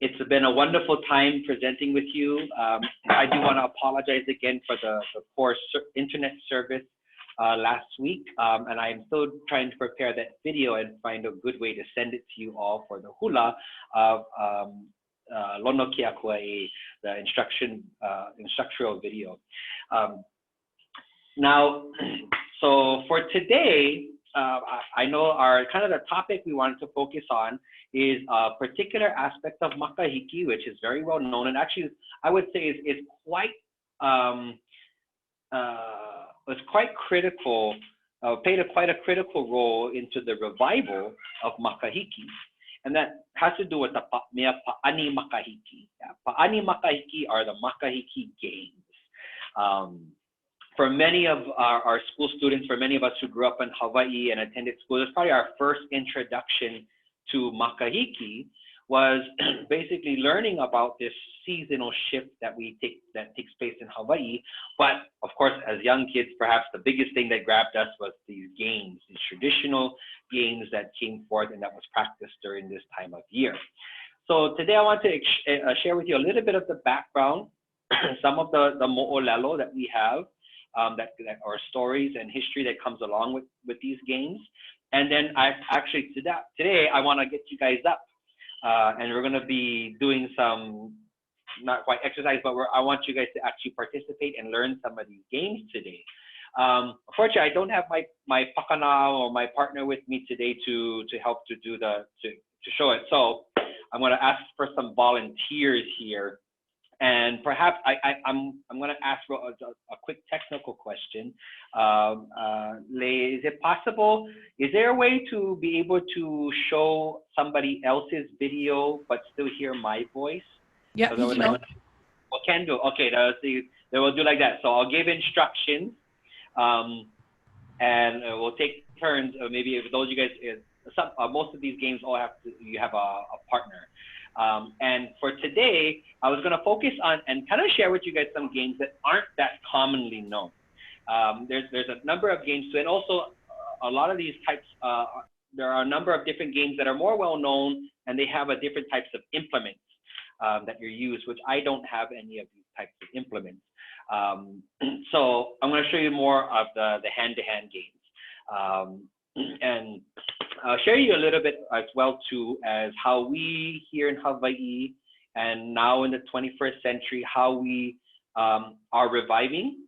It's been a wonderful time presenting with you. I do want to apologize again for the poor internet service last week, and I'm still trying to prepare that video and find a good way to send it to you all for the hula of Lonoikamakahiki, the instructional video. Now, so for today, I know our kind of the topic we wanted to focus on is a particular aspect of makahiki, which is very well known, and actually I would say is quite critical, played quite a critical role into the revival of makahiki, and that has to do with the pa'ani makahiki. Yeah, pa'ani makahiki are the makahiki games. For many of our school students, for many of us who grew up in Hawaii and attended school, it's probably our first introduction to makahiki was basically learning about this seasonal shift that takes place in Hawaii. But of course, as young kids, perhaps the biggest thing that grabbed us was these games, these traditional games that came forth and that was practiced during this time of year. So today I want to share with you a little bit of the background, some of the mo'olelo that we have, that are stories and history that comes along with these games. And then today I want to get you guys up, and we're going to be doing some, not quite exercise, but I want you guys to actually participate and learn some of these games today. Unfortunately, I don't have my pakana or my partner with me today to help to do to show it. So I'm going to ask for some volunteers here. And perhaps I'm going to ask for a quick technical question. Is it possible? Is there a way to be able to show somebody else's video but still hear my voice? Yeah, so what can do? Okay, they will do like that. So I'll give instructions, and we'll take turns. Maybe if those of you guys, most of these games you have a partner. And for today, I was going to focus on and kind of share with you guys some games that aren't that commonly known. There's a number of games too, and also a lot of these types, there are a number of different games that are more well known, and they have different types of implements that you use, which I don't have any of these types of implements. So I'm going to show you more of the hand-to-hand games. And I'll share you a little bit as well too as how we here in Hawaii and now in the 21st century, how we are reviving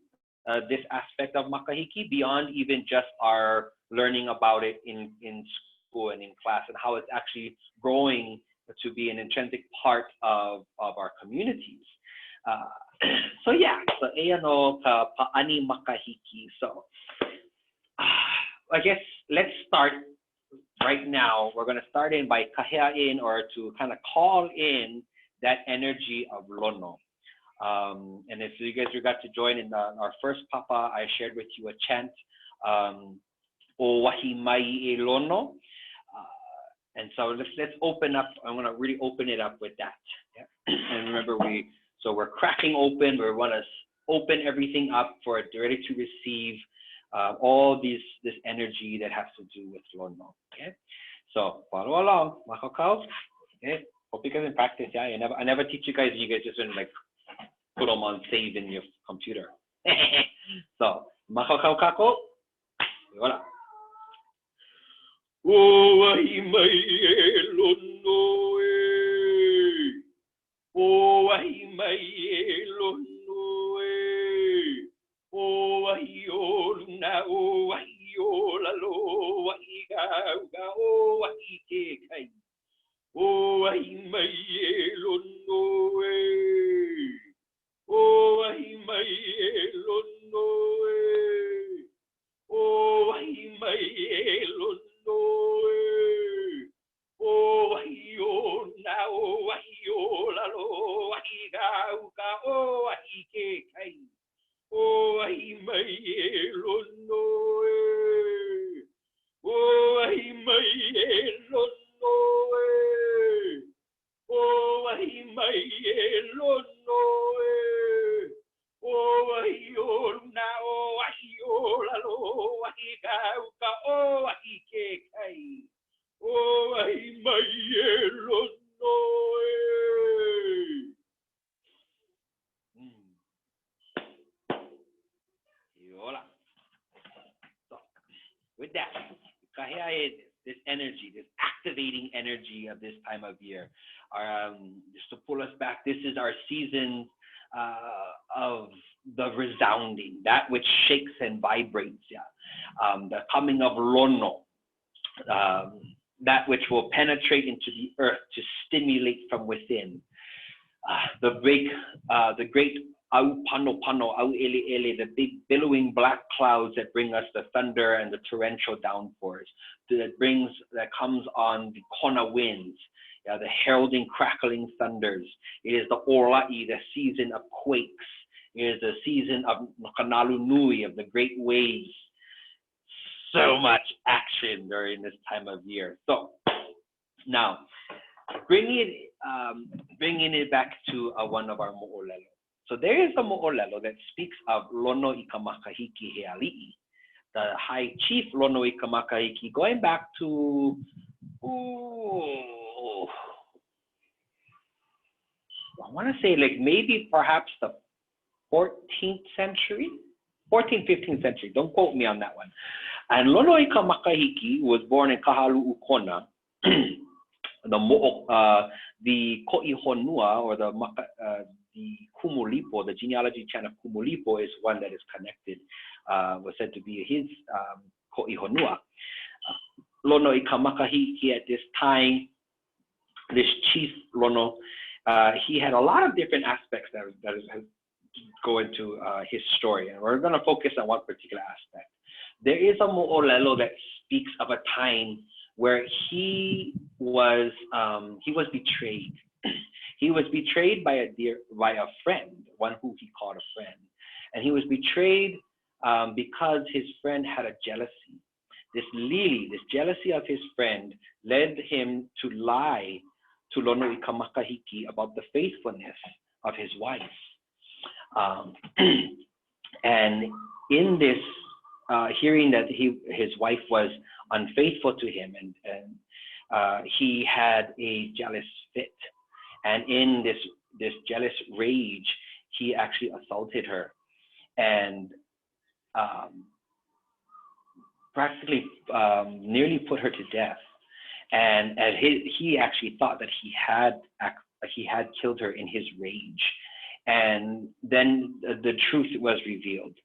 this aspect of makahiki beyond even just our learning about it in school and in class, and how it's actually growing to be an intrinsic part of our communities. So yeah, so ayan o ka pa'ani makahiki. So I guess let's start right now. We're going to start in by kaheain, or to kind of call in that energy of lono. And if you guys got to join in our first papa, I shared with you a chant, o wahimai e lono. And so let's open up. I'm going to really open it up with that. Yeah. And remember, we're cracking open. We want to open everything up for it, ready to receive all this energy that has to do with lono. Okay, so follow along, makakau. Okay, hope you guys can practice. Yeah, I never teach you guys. You guys just like put them on save in your computer. So makakau kako. Voila. O wahimai e lono e, o wahimai e lono e. O wahi o luna, o wahi o lalo, wahi gauga, o wahi ke kai. O wahi mai e lono e. O wahi mai e lono e. O wahi mai e lono e. O wahi o luna, o wahi o lalo, wahi gauga, o wahi ke kai. O wahi mai e lono e. O wahi mai e lono e. O wahi mai e lono e. O wahi o luna, o wahi o lalo, wahi gauka, o wahi ke kai. O wahi mai e lono energy, this activating energy of this time of year. Just to pull us back, this is our season of the resounding, that which shakes and vibrates, the coming of Lono, that which will penetrate into the earth to stimulate from within. The great au pano pano, au ele ele, the big billowing black clouds that bring us the thunder and the torrential downpours, that comes on the kona winds, the heralding crackling thunders. It is the Ora'i, the season of quakes. It is the season of Kanalu Nui, of the great waves. So much action during this time of year. So now, bringing it back to one of our mo'olelo. So there is a mo'olelo that speaks of Lonoikamakahiki Heali'i, the High Chief Lonoikamakahiki, going back to I want to say like maybe perhaps the 14th century, 14th, 15th century. Don't quote me on that one. And Lonoikamakahiki was born in Kahalu'u Kona, the Ko'ihonua, or the Kumulipo, the genealogy chain of Kumulipo is one that is connected, was said to be his Ko'ihonua. Lonoikamakahiki at this time, this chief Lono, he had a lot of different aspects that go into his story, and we're going to focus on one particular aspect. There is a mo'olelo that speaks of a time where he was betrayed. He was betrayed by a friend, one who he called a friend, and he was betrayed because his friend had a jealousy. This jealousy of his friend, led him to lie to Lonoikamakahiki about the faithfulness of his wife. And in this, hearing that his wife was unfaithful to him, and he had a jealous fit. And in this jealous rage, he actually assaulted her and practically nearly put her to death. And he actually thought that he had killed her in his rage. And then the truth was revealed,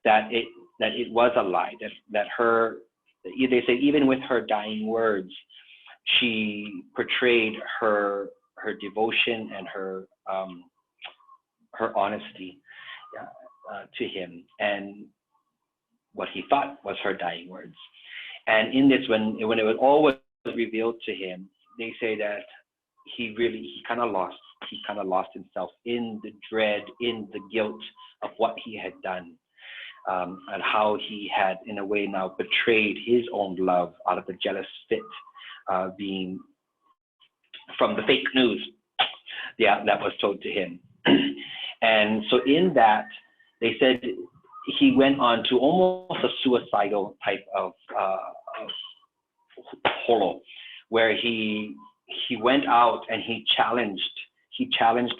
that it was a lie, that they say even with her dying words, she portrayed her devotion and her honesty to him, and what he thought was her dying words. And in this, when it was all revealed to him, they say that he kind of lost himself in the dread, in the guilt of what he had done, and how he had in a way now betrayed his own love out of the jealous fit, being from the fake news that was told to him. And so in that, they said he went on to almost a suicidal type of holo, where he went out and he challenged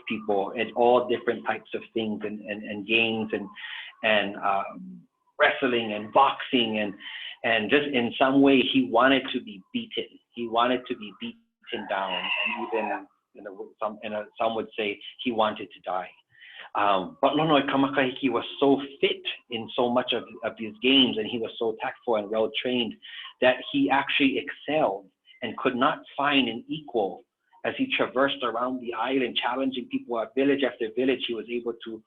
people at all different types of things, and games and wrestling and boxing, and just in some way he wanted to be beaten. He wanted to be beaten down, and even some would say he wanted to die. But Lonoikamakahiki was so fit in so much of these games, and he was so tactful and well trained, that he actually excelled and could not find an equal as he traversed around the island, challenging people at village after village. He was able to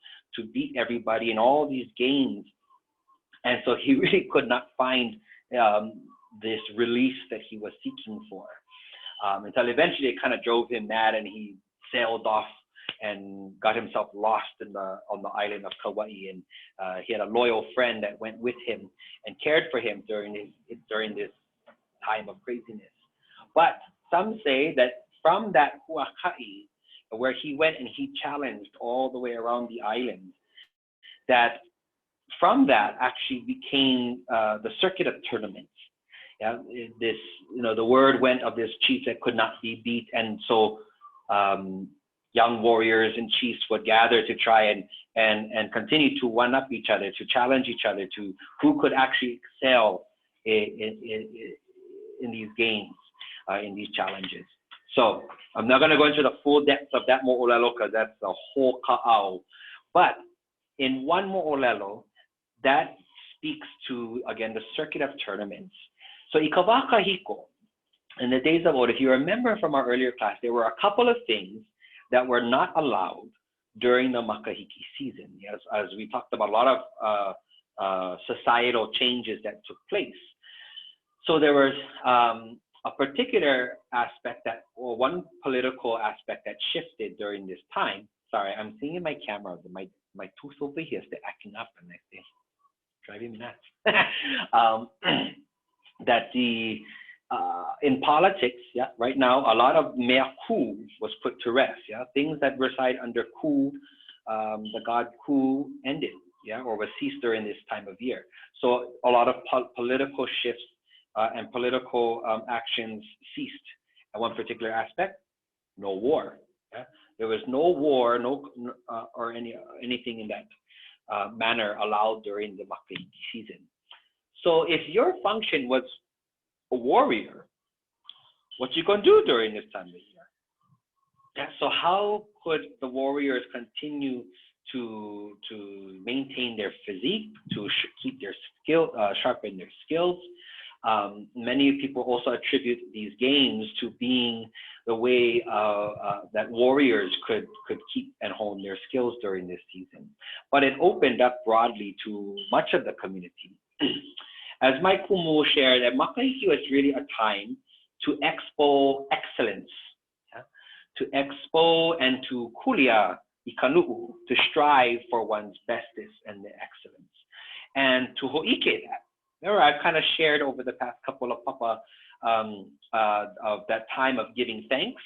beat everybody in all these games. And so he really could not find this release that he was seeking for. Until eventually it kind of drove him mad, and he sailed off and got himself lost on the island of Kauai. And he had a loyal friend that went with him and cared for him during this time of craziness. But some say that from that huaka'i, where he went and he challenged all the way around the island, that from that actually became the circuit of tournaments. Yeah, this, the word went of this chief that could not be beat, and so young warriors and chiefs would gather to try and continue to one up each other, to challenge each other to who could actually excel in these games. in these challenges. So I'm not going to go into the full depth of that mo'olelo because that's the whole ka'au. But in one mo'olelo, that speaks to, again, the circuit of tournaments. So ikawakahiko, in the days of old, if you remember from our earlier class, there were a couple of things that were not allowed during the makahiki season. Yes, as we talked about a lot of societal changes that took place. So there was a particular aspect that, or one political aspect that shifted during this time. Sorry, I'm seeing in my camera that my tooth over here is acting up and they're driving me nuts. That in politics, yeah, right now, a lot of mea ku was put to rest, yeah, things that reside under ku, the god ku ended, yeah, or was ceased during this time of year. So a lot of political shifts and political actions ceased. And one particular aspect, no war, yeah, there was no war, or anything in that manner allowed during the makahiki season. So if your function was a warrior, what you gonna do during this time of year? Yeah, so how could the warriors continue to maintain their physique, to keep their sharpen their skills? Many people also attribute these games to being the way that warriors could keep and hone their skills during this season. But it opened up broadly to much of the community. As Mike Kumu shared, that makahiki was really a time to expo excellence, yeah? To expo and to kulia ikanu'u, to strive for one's bestest and the excellence, and to ho'ike that. Remember, I've kind of shared over the past couple of papa of that time of giving thanks.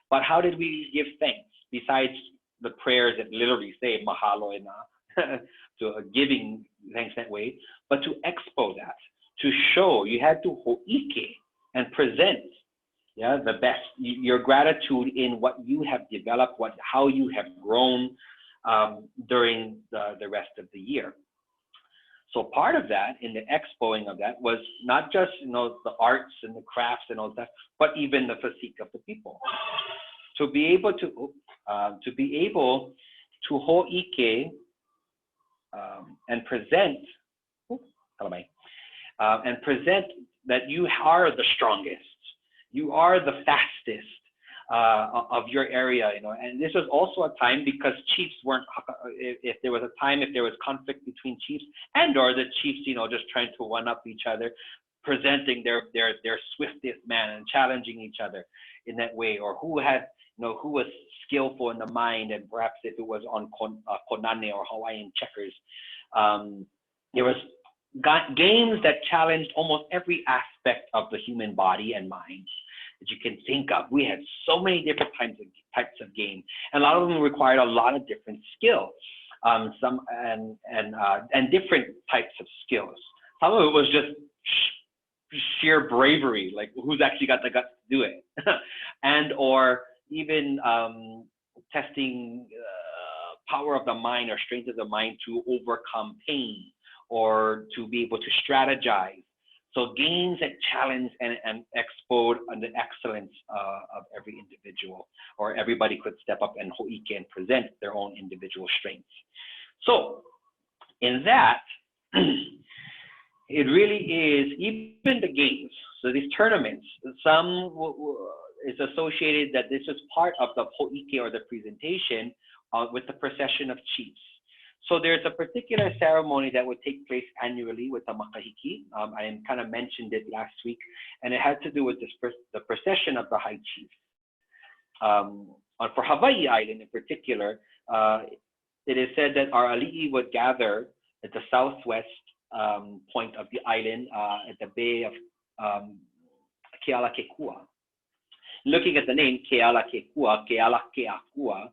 But how did we give thanks besides the prayers that literally say mahalo ena, to giving thanks that way, but to expo that, to show, you had to ho'ike and present, yeah, the best, your gratitude in what you have developed, how you have grown during the rest of the year. So part of that, in the expoing of that, was not just, the arts and the crafts and all that, but even the physique of the people. To be able to ho'ike and present, that you are the strongest, you are the fastest of your area, and this was also a time because chiefs weren't, if there was conflict between chiefs or the chiefs, just trying to one up each other, presenting their swiftest man and challenging each other in that way, or who was skillful in the mind, and perhaps if it was on konane or Hawaiian checkers, there was games that challenged almost every aspect of the human body and mind that you can think of. We had so many different types of games, and a lot of them required a lot of different skills, some and different types of skills. Some of it was just sheer bravery, like who's actually got the guts to do it, and or even testing power of the mind or strength of the mind to overcome pain or to be able to strategize. So games that challenge and explode on the excellence of every individual, or everybody could step up and ho'ike and present their own individual strengths. So in that, it really is, even the games, so these tournaments, some is associated that this is part of the ho'ike or the presentation with the procession of chiefs. So there's a particular ceremony that would take place annually with the makahiki. I kind of mentioned it last week, and it had to do with the procession of the high chief. For Hawai'i Island in particular, it is said that our ali'i would gather at the southwest point of the island at the bay of Kealakekua. Looking at the name Kealakekua, Kealakeakua,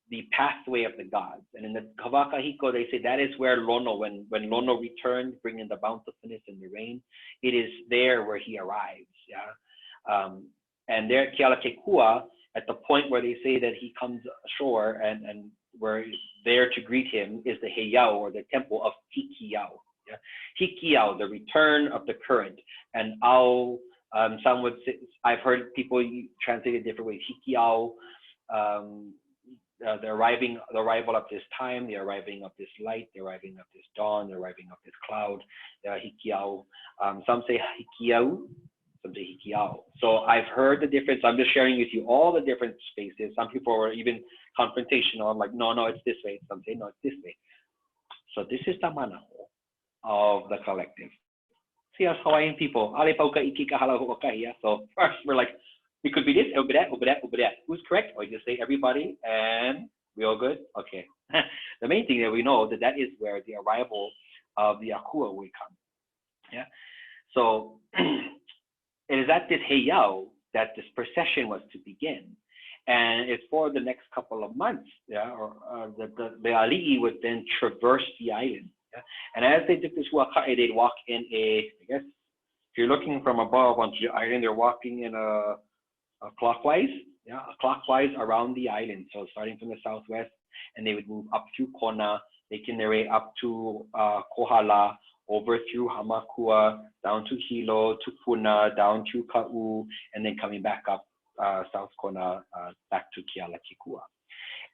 the pathway of the gods. And in the Kawakahiko, they say that is where Lono, when Lono returned, bringing the bountifulness and the rain, it is there where he arrives. Yeah, and there at Kealakekua, at the point where they say that he comes ashore and where there to greet him is the heiau, or the temple of Hikiau. Yeah? Hikiau, the return of the current, and Au, Some would say, I've heard people translate it different ways. Hikiao, um, the arrival of this time, the arriving of this light, the arriving of this dawn, the arriving of this cloud, hikiao. Some say hikiao, some say hikiao. So I've heard the difference. I'm just sharing with you all the different spaces. Some people were even confrontational. I'm like, no, it's this way. Some say, no, it's this way. So this is the manao of the collective. See us Hawaiian people. So first we're like, it could be this, it could be that, it could be that, it could be that. Who's correct? Or you just say everybody and we all good? Okay. The main thing that we know that is where the arrival of the akua will come. Yeah. So it is at this heiau that this procession was to begin. And it's for the next couple of months, yeah, or the ali'i would then traverse the island. Yeah? And as they did this huaka'i, they'd walk in I guess, if you're looking from above onto the island, they're walking in a clockwise, yeah, clockwise around the island. So starting from the southwest, and they would move up through Kona, making their way up to Kohala, over through Hamakua, down to Hilo, to Puna, down through Ka'u, and then coming back up South Kona, back to Kealakekua.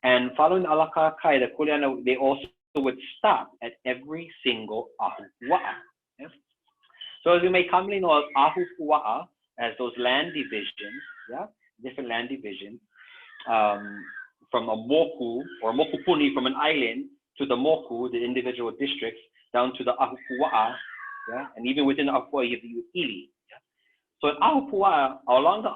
And following Alakakai, the Kuleana, they also would stop at every single ahupua'a. Yeah? So as you may commonly know as ahupua'a, as those land divisions, yeah, different land divisions, from a moku or mokupuni, from an island, to the moku, the individual districts, down to the ahupua'a, yeah, and even within the ahupua'a, you have the ili. Yeah? So in ahupua'a, along the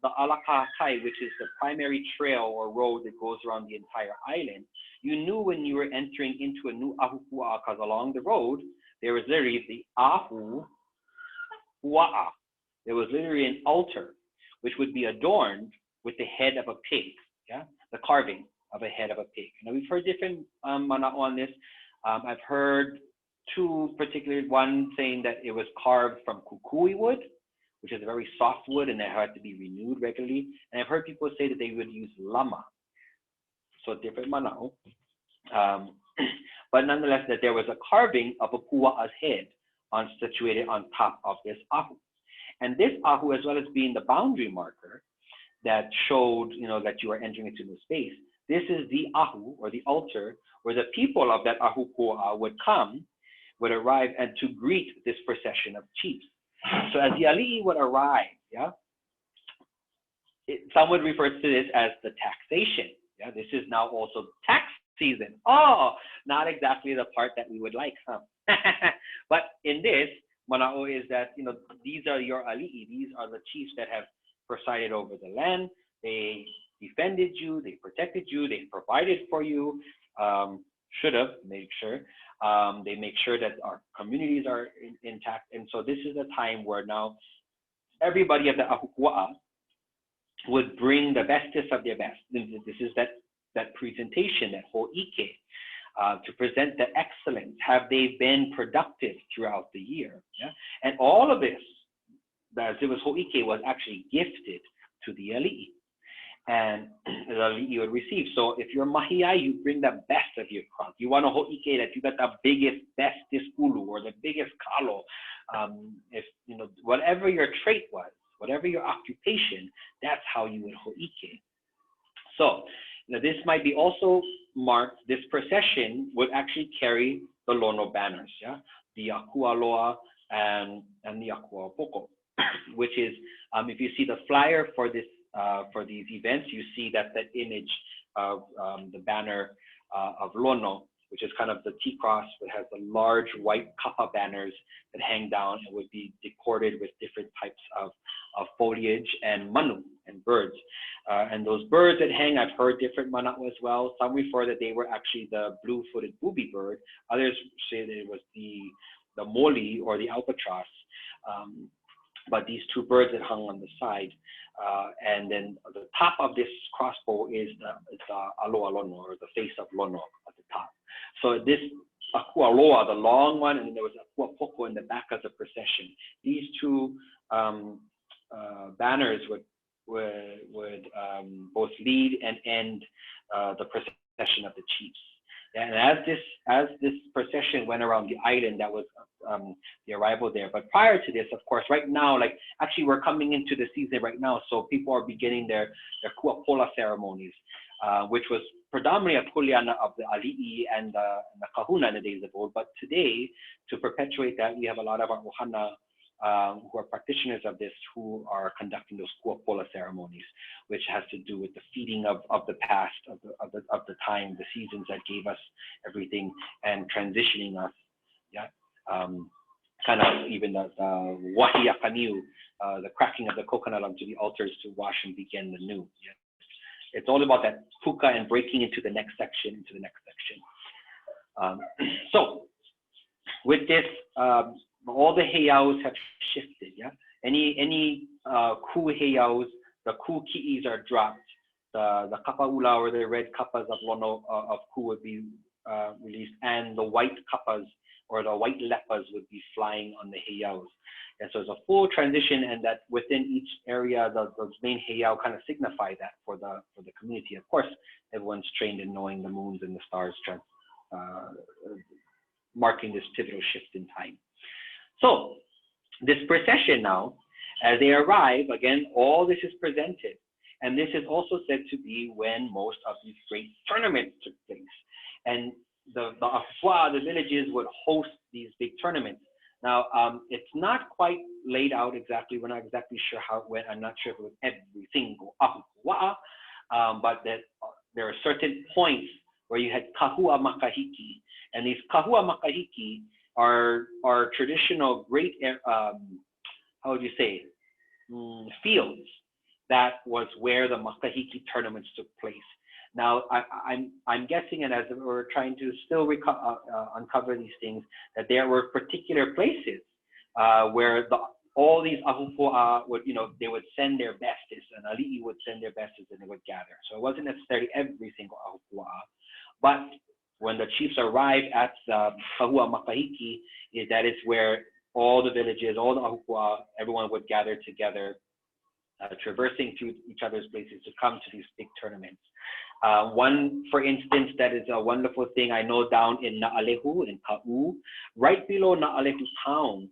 Alakakai, which is the primary trail or road that goes around the entire island, you knew when you were entering into a new ahupua'a, because along the road, there was literally the ahupua'a. There was literally an altar, which would be adorned with the head of a pig, yeah, the carving of a head of a pig. Now we've heard different mana'o on this. I've heard two particular, one saying that it was carved from kukui wood, which is a very soft wood and that had to be renewed regularly. And I've heard people say that they would use lama. So different mana'o. But nonetheless, that there was a carving of a pua'a's head situated on top of this ahu. And this ahu, as well as being the boundary marker that showed, that you are entering into new space, this is the ahu, or the altar, where the people of that ahu pua'a would arrive and to greet this procession of chiefs. So as the ali'i would arrive, yeah, some would refer to this as the taxation. Yeah, this is now also tax season. Oh, not exactly the part that we would like, huh? But in this, mana'o is that, these are your ali'i. These are the chiefs that have presided over the land. They defended you, they protected you, they provided for you, should have made sure. They make sure that our communities are intact. And so this is a time where now everybody at the ahupua'a would bring the bestest of their best. This is that presentation, that ho'ike, to present the excellence. Have they been productive throughout the year? Yeah? And all of this, as it was ho'ike, was actually gifted to the ali'i. And the ali'i would receive. So if you're mahiai, you bring the best of your crop. You want a ho'ike that you got the biggest, bestest ulu or the biggest kalo. If whatever your trait was, whatever your occupation, that's how you would ho'ike. So this might be also marked. This procession would actually carry the lono banners, yeah, the akua loa and the akua poko, which is if you see the flyer for this. For these events, you see that image of the banner of Lono, which is kind of the T-cross, that has the large white kapa banners that hang down and would be decorated with different types of foliage and manu and birds. And those birds that hang, I've heard different mana'o as well. Some refer that they were actually the blue-footed booby bird. Others say that it was the moli or the albatross. But these two birds that hung on the side. And then the top of this crossbow is the aloha lono, or the face of Lono at the top. So this akua loa, the long one, and then there was akua poko in the back of the procession. These two banners would both lead and end the procession of the chiefs. Yeah, and as this procession went around the island, that was the arrival there. But prior to this, of course, right now, like actually we're coming into the season right now, so people are beginning their kuapola ceremonies, which was predominantly a puliana of the ali'i and the kahuna in the days of old. But today, to perpetuate that, we have a lot of our ohana who are practitioners of this, who are conducting those kuapola ceremonies, which has to do with the feeding of the past, of the time, the seasons that gave us everything, and transitioning us. Yeah, kind of even the wahi'a kaniu, the cracking of the coconut onto the altars to wash and begin the new. Yeah. It's all about that puka and breaking into the next section, So with this, all the heiaus have shifted. Yeah, any ku heiaus, the ku ki'is are dropped. The kapaula, or the red kappas of lono of ku, would be released, and the white kappas or the white leppas would be flying on the heiaus. And so it's a full transition, and that within each area, the main heiau kind of signify that for the community. Of course, everyone's trained in knowing the moons and the stars, marking this pivotal shift in time. So this procession now, as they arrive, again, all this is presented. And this is also said to be when most of these great tournaments took place. And the afua, the villages, would host these big tournaments. Now, it's not quite laid out exactly. We're not exactly sure how it went. I'm not sure if it was every single afua, but that there are certain points where you had kahua makahiki. And these kahua makahiki are traditional great, how would you say, fields. That was where the makahiki tournaments took place. Now, I'm guessing, and as we're trying to still uncover these things, that there were particular places where all these ahupua would, they would send their bestest, and ali'i would send their bestest, and they would gather. So it wasn't necessarily every single ahupua, but when the chiefs arrived at the kahua makahiki, that is where all the villages, all the ahupua, everyone would gather together, traversing through each other's places to come to these big tournaments. One, for instance, that is a wonderful thing I know down in Na'alehu, in Ka'u, right below Na'alehu town,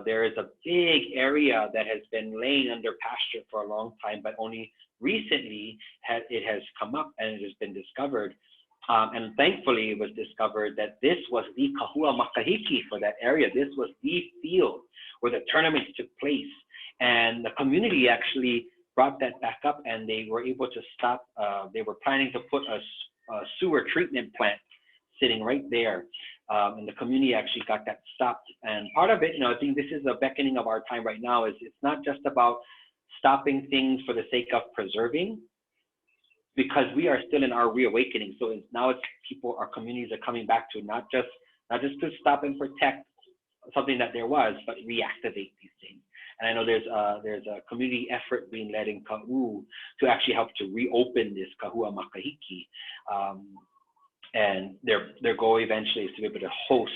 there is a big area that has been laying under pasture for a long time, but only recently it has come up and it has been discovered. And thankfully, it was discovered that this was the kahua makahiki for that area. This was the field where the tournaments took place. And the community actually brought that back up, and they were able to stop. They were planning to put a sewer treatment plant sitting right there. And the community actually got that stopped. And part of it, I think this is a beckoning of our time right now, is it's not just about stopping things for the sake of preserving, because we are still in our reawakening. So now it's people, our communities are coming back to not just to stop and protect something that there was, but reactivate these things. And I know there's a community effort being led in Ka'u to actually help to reopen this kahua makahiki. And their goal eventually is to be able to host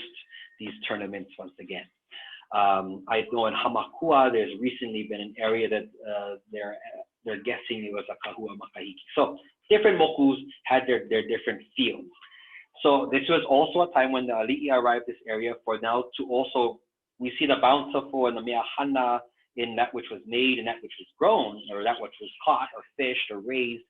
these tournaments once again. I know in Hamakua, there's recently been an area that they're guessing it was a kahua makahiki. So different mokus had their different fields. So this was also a time when the ali'i arrived this area for now to also, we see the bountiful and the meahana in that which was made and that which was grown, or that which was caught or fished or raised.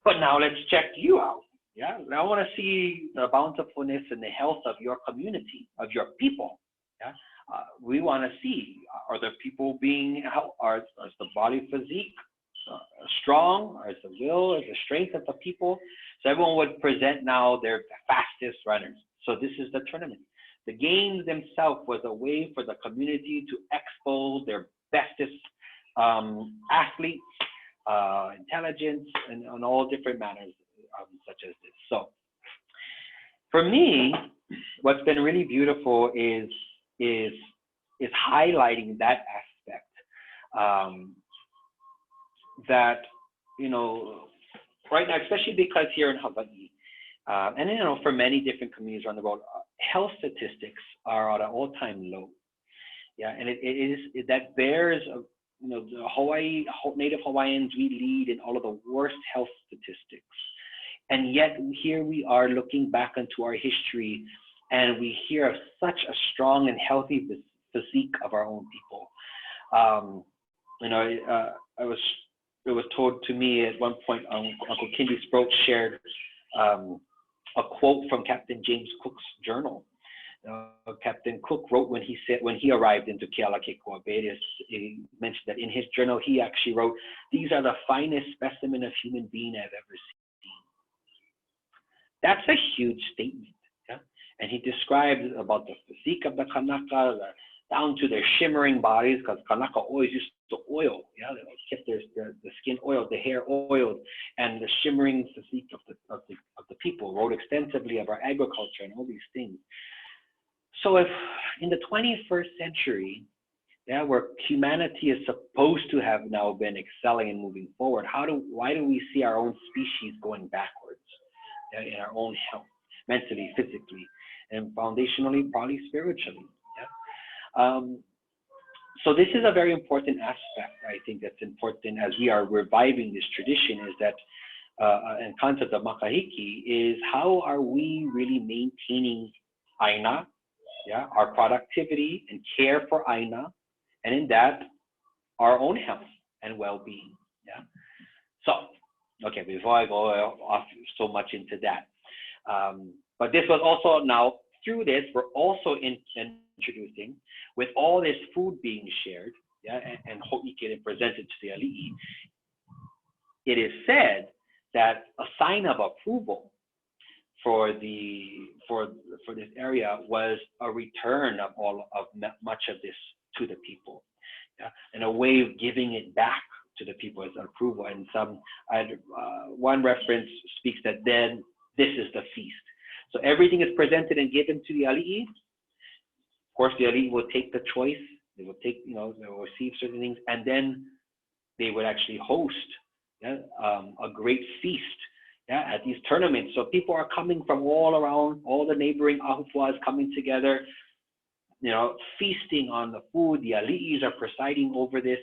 But now let's check you out. Yeah, I want to see the bountifulness and the health of your community, of your people. Yeah, we want to see, are the people being, is the body physique strong, or is the will, is the strength of the people? So everyone would present now their fastest runners. So this is the tournament. The games themselves was a way for the community to expose their bestest athletes, intelligence, and on all different manners such as this. So for me, what's been really beautiful is highlighting that aspect. That, right now, especially because here in Hawaii, and for many different communities around the world, health statistics are at an all-time low. Yeah, and that bears, the Native Hawaiians, we lead in all of the worst health statistics. And yet here we are looking back into our history, and we hear of such a strong and healthy physique of our own people. Um, you know, it was told to me at one point, Uncle Kindy Sproat shared a quote from Captain James Cook's journal. Captain Cook wrote when he arrived into Kealakekua Bay, he mentioned that in his journal he actually wrote, "These are the finest specimen of human being I've ever seen." That's a huge statement, yeah. And he describes about the physique of the Kanaka, down to their shimmering bodies, because Kanaka always used to oil, yeah, they kept the skin oiled, the hair oiled, and the shimmering physique of the people. Wrote extensively of our agriculture and all these things. So if in the 21st century, yeah, where humanity is supposed to have now been excelling and moving forward, why do we see our own species going backwards, yeah, in our own health, mentally, physically, and foundationally, probably spiritually? Yeah. So this is a very important aspect, I think, that's important as we are reviving this tradition, is that, and concept of makahiki is how are we really maintaining aina, yeah, our productivity and care for aina, and in that, our own health and well-being, yeah. So, okay, before I go off so much into that, but this was also now, through this, we're also introducing, with all this food being shared, yeah, and ho'ike and presented to the ali'i, it is said that a sign of approval for this area was a return of much of this to the people, yeah, and a way of giving it back to the people as approval. And one reference speaks that then this is the feast. So everything is presented and given to the ali'i. Of course, the ali'i will take the choice. They will take, they will receive certain things, and then they would actually host, yeah, a great feast, yeah, at these tournaments. So people are coming from all around, all the neighboring ahupuas coming together, feasting on the food. The ali'is are presiding over this.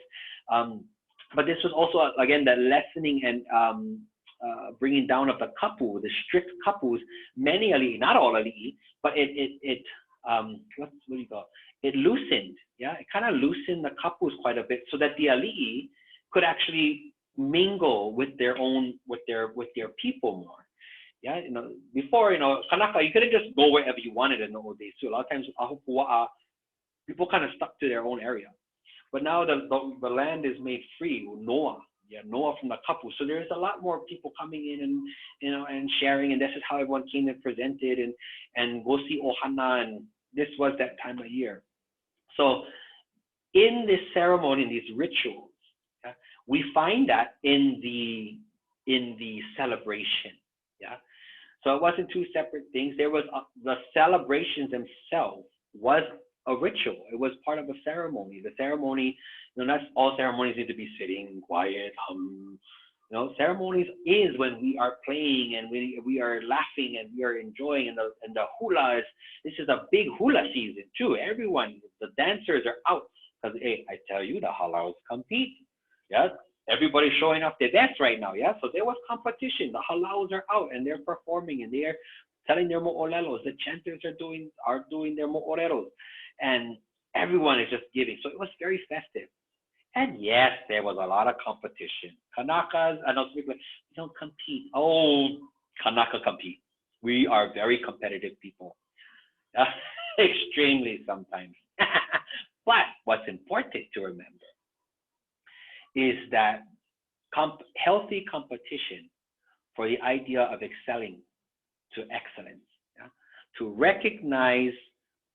But this was also, again, the lessening and bringing down of the kapu, the strict kapus. Many ali'i, not all ali'i, but what do you call it? It loosened, yeah, it kind of loosened the kapus quite a bit, so that the ali'i could actually mingle with their people more. Yeah, before, Kanaka, you couldn't just go wherever you wanted in the old days too. A lot of times, people kind of stuck to their own area. But now the land is made free, Noah. Yeah, Noah from the kapu. So there's a lot more people coming in and sharing, and this is how everyone came and presented and go see ohana, and this was that time of year. So in this ceremony, in these rituals, yeah, we find that in the celebration. Yeah. So it wasn't two separate things. There was the celebrations themselves was a ritual. It was part of a ceremony. The ceremony, not all ceremonies need to be sitting quiet. Ceremonies is when we are playing and we are laughing and we are enjoying, and the hula this is a big hula season too. Everyone, the dancers are out because, hey, I tell you, the halaus compete. Yes, everybody's showing off their best right now. Yeah, so there was competition. The halaus are out and they're performing and they're telling their mo'olelos. The chanters are doing their mo'olelos, and everyone is just giving. So it was very festive. And yes, there was a lot of competition. Kanakas, I know people don't compete. Oh, Kanaka compete. We are very competitive people. Extremely sometimes. But what's important to remember is that healthy competition for the idea of excelling to excellence, yeah? To recognize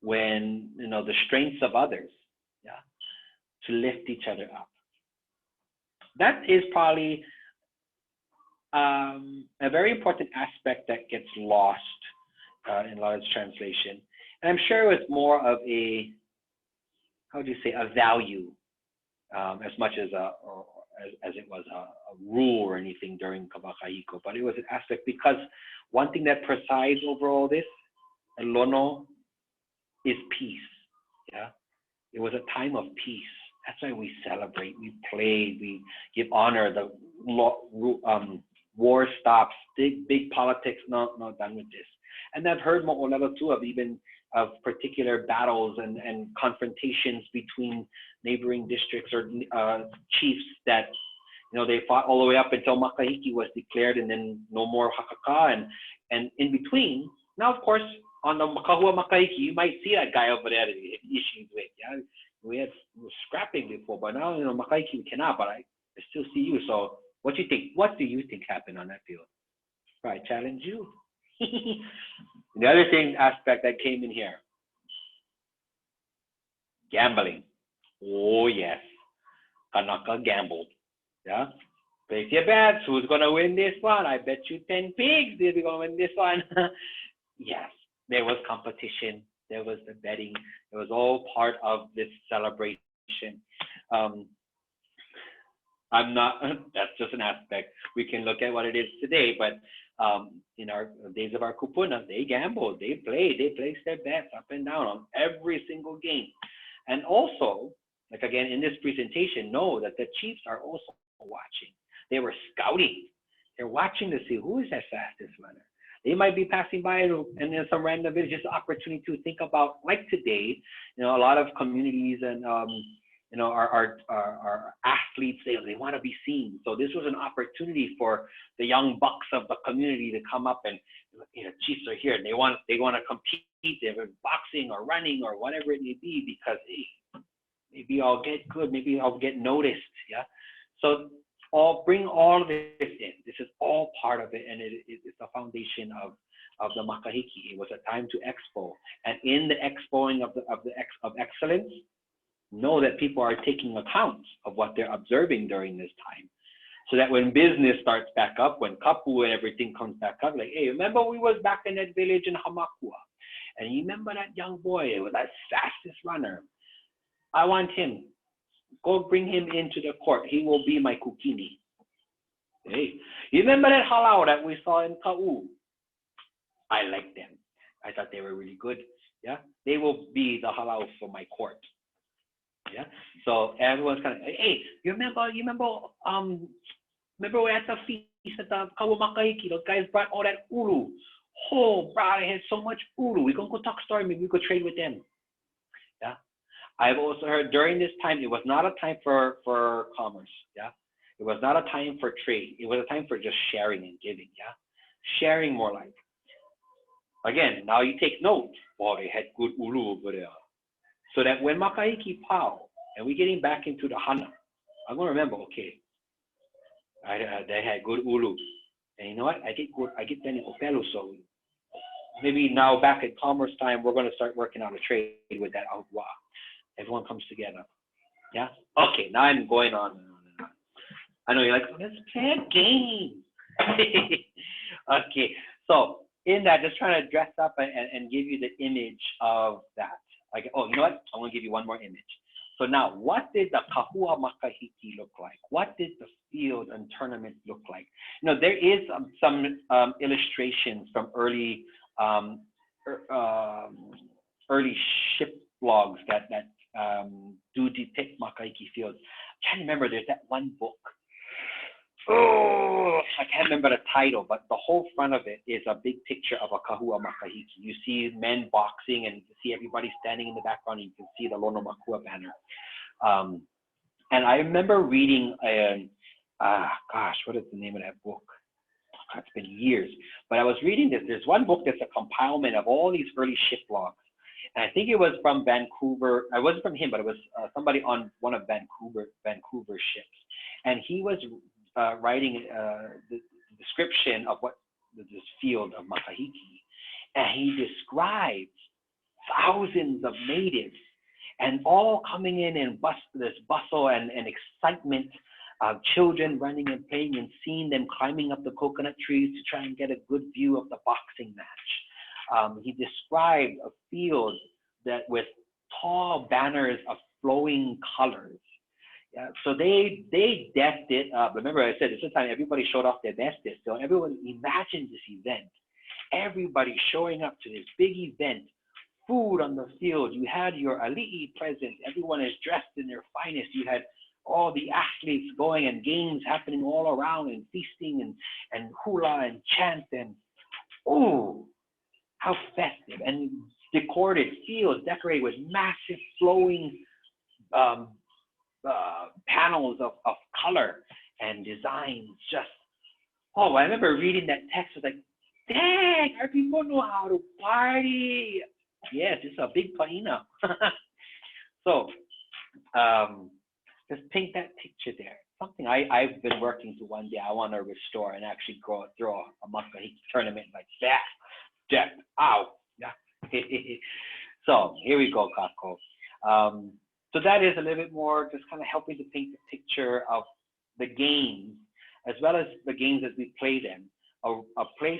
when, the strengths of others, yeah, to lift each other up. That is probably a very important aspect that gets lost in a lot of translation. And I'm sure it was more of a value as much as it was a rule or anything during Kabakahiko, but it was an aspect because one thing that presides over all this, Lono, is peace. Yeah, it was a time of peace. That's why we celebrate, we play, we give honor. war stops, big politics, not done with this. And I've heard mo level too of even of particular battles and confrontations between neighboring districts or chiefs that they fought all the way up until Makahiki was declared, and then no more Hakaka, and in between. Now, of course, on the Kahua Makahiki, you might see that guy over there that you had issues with. Yeah, we had scrapping before, but now Makahiki we cannot. But I still see you. So, what do you think? What do you think happened on that field? I challenge you. The other aspect that came in here, gambling. Oh yes, Kanaka gambled. Yeah, place your bets. Who's gonna win this one? I bet you 10 pigs. They're gonna win this one. Yes, there was competition. There was the betting. It was all part of this celebration. I'm not. That's just an aspect. We can look at what it is today, but in our days of our kupuna, they gambled, they played, they placed their bets up and down on every single game. And also, like again in this presentation, know that the Chiefs are also watching. They were scouting. They're watching to see who is that fastest runner. They might be passing by and in some random village, just opportunity to think about, like today, a lot of communities and our athletes, they want to be seen. So this was an opportunity for the young bucks of the community to come up and, Chiefs are here and they want to compete. They're boxing or running or whatever it may be, because hey, maybe I'll get good, maybe I'll get noticed. Yeah. So bring all of this in. This is all part of it, and it's the foundation of the Makahiki. It was a time to expo, and in the expoing of excellence, know that people are taking account of what they're observing during this time, so that when business starts back up, when kapu and everything comes back up, like, hey, remember we was back in that village in Hamakua, and you remember that young boy with that fastest runner? I want him. Go bring him into the court. He will be my kukini. Hey, you remember that halau that we saw in Kau? I like them. I thought they were really good. Yeah, they will be the halau for my court. Yeah. So everyone's kind of, hey, you remember we're at the feast at the Kau Makahiki. Those guys brought all that ulu. Oh, bro, I had so much ulu. We're gonna go talk story. Maybe we could trade with them. Yeah. I've also heard during this time, it was not a time for commerce. Yeah. It was not a time for trade. It was a time for just sharing and giving. Yeah. Sharing more like. Again, now you take note. Oh, they had good ulu over there. So that when Makahiki Pau, and we're getting back into the Hana, I'm going to remember, okay, they had good ulu. And you know what? I get them in Opelu, so maybe now back at commerce time, we're going to start working on a trade with that Agua. Everyone comes together. Yeah? Okay, now I'm going on and on and on. I know you're like, oh, let's play a game. Okay, so in that, just trying to dress up and give you the image of that. Like, oh, you know what? I'm going to give you one more image. So now, what did the Kahua Makahiki look like? What did the field and tournament look like? There is some illustrations from early ship logs that do depict Makahiki fields. I can't remember. There's that one book. Oh, I can't remember the title, but the whole front of it is a big picture of a Kahua Makahiki. You see men boxing, and you see everybody standing in the background, and you can see the Lonoikamakahiki banner. And I remember reading what is the name of that book? It's been years, but I was reading this. There's one book that's a compilement of all these early ship logs. And I think it was from Vancouver. It wasn't from him, but it was somebody on one of Vancouver ships. And he was writing the description of what this field of Makahiki. And he describes thousands of natives and all coming in and this bustle and excitement of children running and playing and seeing them climbing up the coconut trees to try and get a good view of the boxing match. He described a field that with tall banners of flowing colors. Yeah, so they decked it up. Remember, I said this time everybody showed off their bestest. So everyone imagined this event. Everybody showing up to this big event. Food on the field. You had your ali'i present. Everyone is dressed in their finest. You had all the athletes going and games happening all around and feasting and hula and chant and oh, how festive and decorated fields decorated with massive flowing um, panels of color and designs. Just oh, I remember reading that text. I was like, dang, our people know how to party. Yes, it's a big paina. So just paint that picture there. Something I've been working to one day. I want to restore and actually throw a makahiki tournament like that. Decked out. Yeah. So here we go, Kako. So that is a little bit more just kind of helping to paint the picture of the games as well as the games as we play them. A place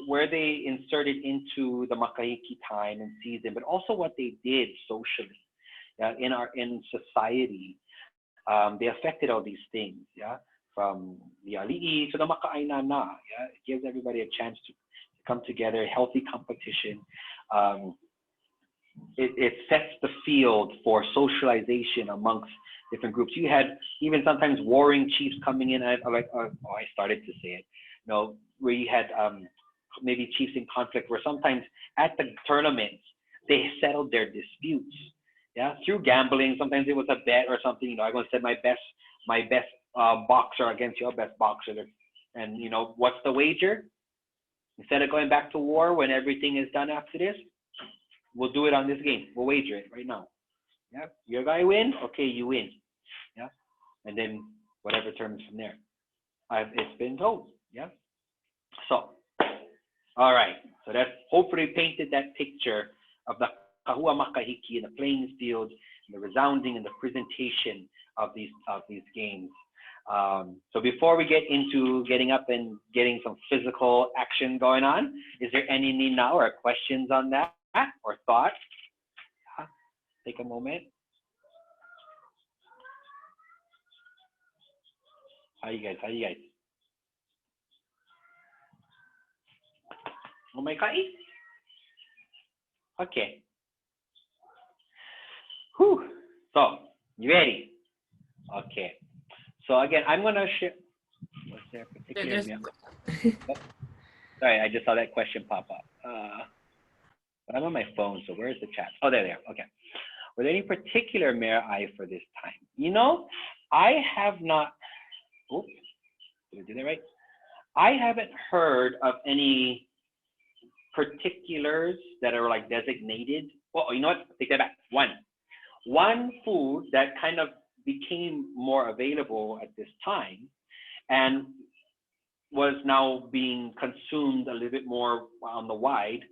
where they inserted into the makahiki time and season, but also what they did socially, in society. They affected all these things, from the ali'i to the maka'ainana. It gives everybody a chance to come together, healthy competition. It sets the field for socialization amongst different groups. You had even sometimes warring chiefs coming in. I started to say it. Where you had maybe chiefs in conflict, where sometimes at the tournaments they settled their disputes, through gambling. Sometimes it was a bet or something. I'm going to set my best boxer against your best boxer, and what's the wager? Instead of going back to war when everything is done after this, we'll do it on this game. We'll wager it right now. Your guy win, okay, you win. And then whatever terms from there. It's been told. So, all right. So that's hopefully painted that picture of the kahua makahiki and the playing field and the resounding and the presentation of these games. So before we get into getting up and getting some physical action going on, is there any need now or questions on that or thoughts? Take a moment. How you guys? Oh my God. Okay. Whew. So, you ready? Okay. So again, I'm gonna share. Was there a particular? Oh, sorry, I just saw that question pop up. But I'm on my phone, so where's the chat? Oh, there they are. Okay. Were there any particular Mer'ai for this time? I have not. Oops. Did I do that right? I haven't heard of any particulars that are like designated. Well, you know what? Take that back. One food that kind of became more available at this time and was now being consumed a little bit more on the wide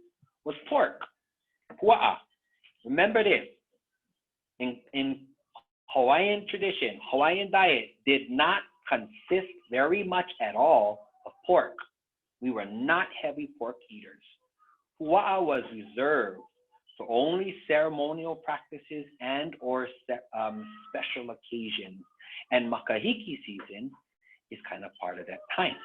was pork. Pua'a. Remember this. In Hawaiian tradition, Hawaiian diet did not consist very much at all of pork. We were not heavy pork eaters. Pua'a was reserved for only ceremonial practices and or special occasions. And makahiki season is kind of part of that time.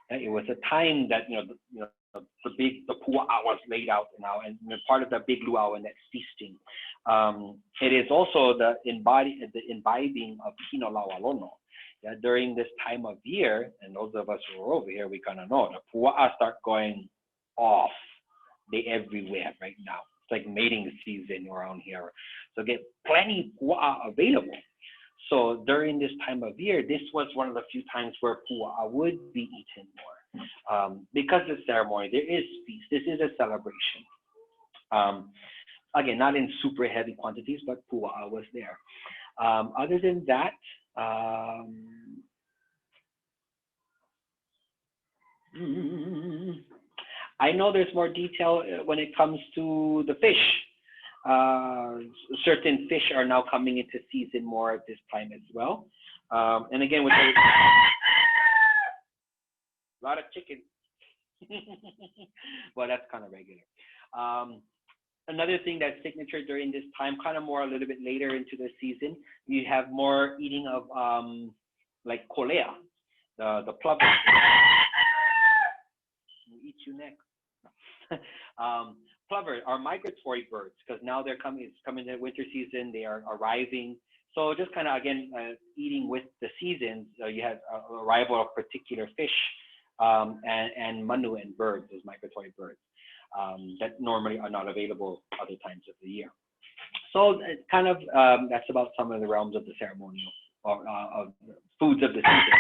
It was a time that the pua'a was laid out now, and part of the big luau and that feasting. It is also the imbibing of kino laualono. During this time of year, and those of us who are over here, we kind of know the pua'a start going off. They everywhere right now. It's like mating season around here. So get plenty pua'a available. So during this time of year, this was one of the few times where pua'a would be eaten more. Because of ceremony, there is feast. This is a celebration. Again, not in super heavy quantities, but pua'a was there. Other than that, I know there's more detail when it comes to the fish. Certain fish are now coming into season more at this time as well. And again, with a lot of chicken. Well, that's kind of regular. Another thing that's signature during this time, kind of more a little bit later into the season, you have more eating of like kolea, the plover. We'll eat you next. Plover are migratory birds because now it's coming the winter season. They are arriving. So just kind of, again, eating with the seasons, you had arrival of particular fish and manu and birds, those migratory birds that normally are not available other times of the year. So kind of that's about some of the realms of the ceremonial or of foods of the season.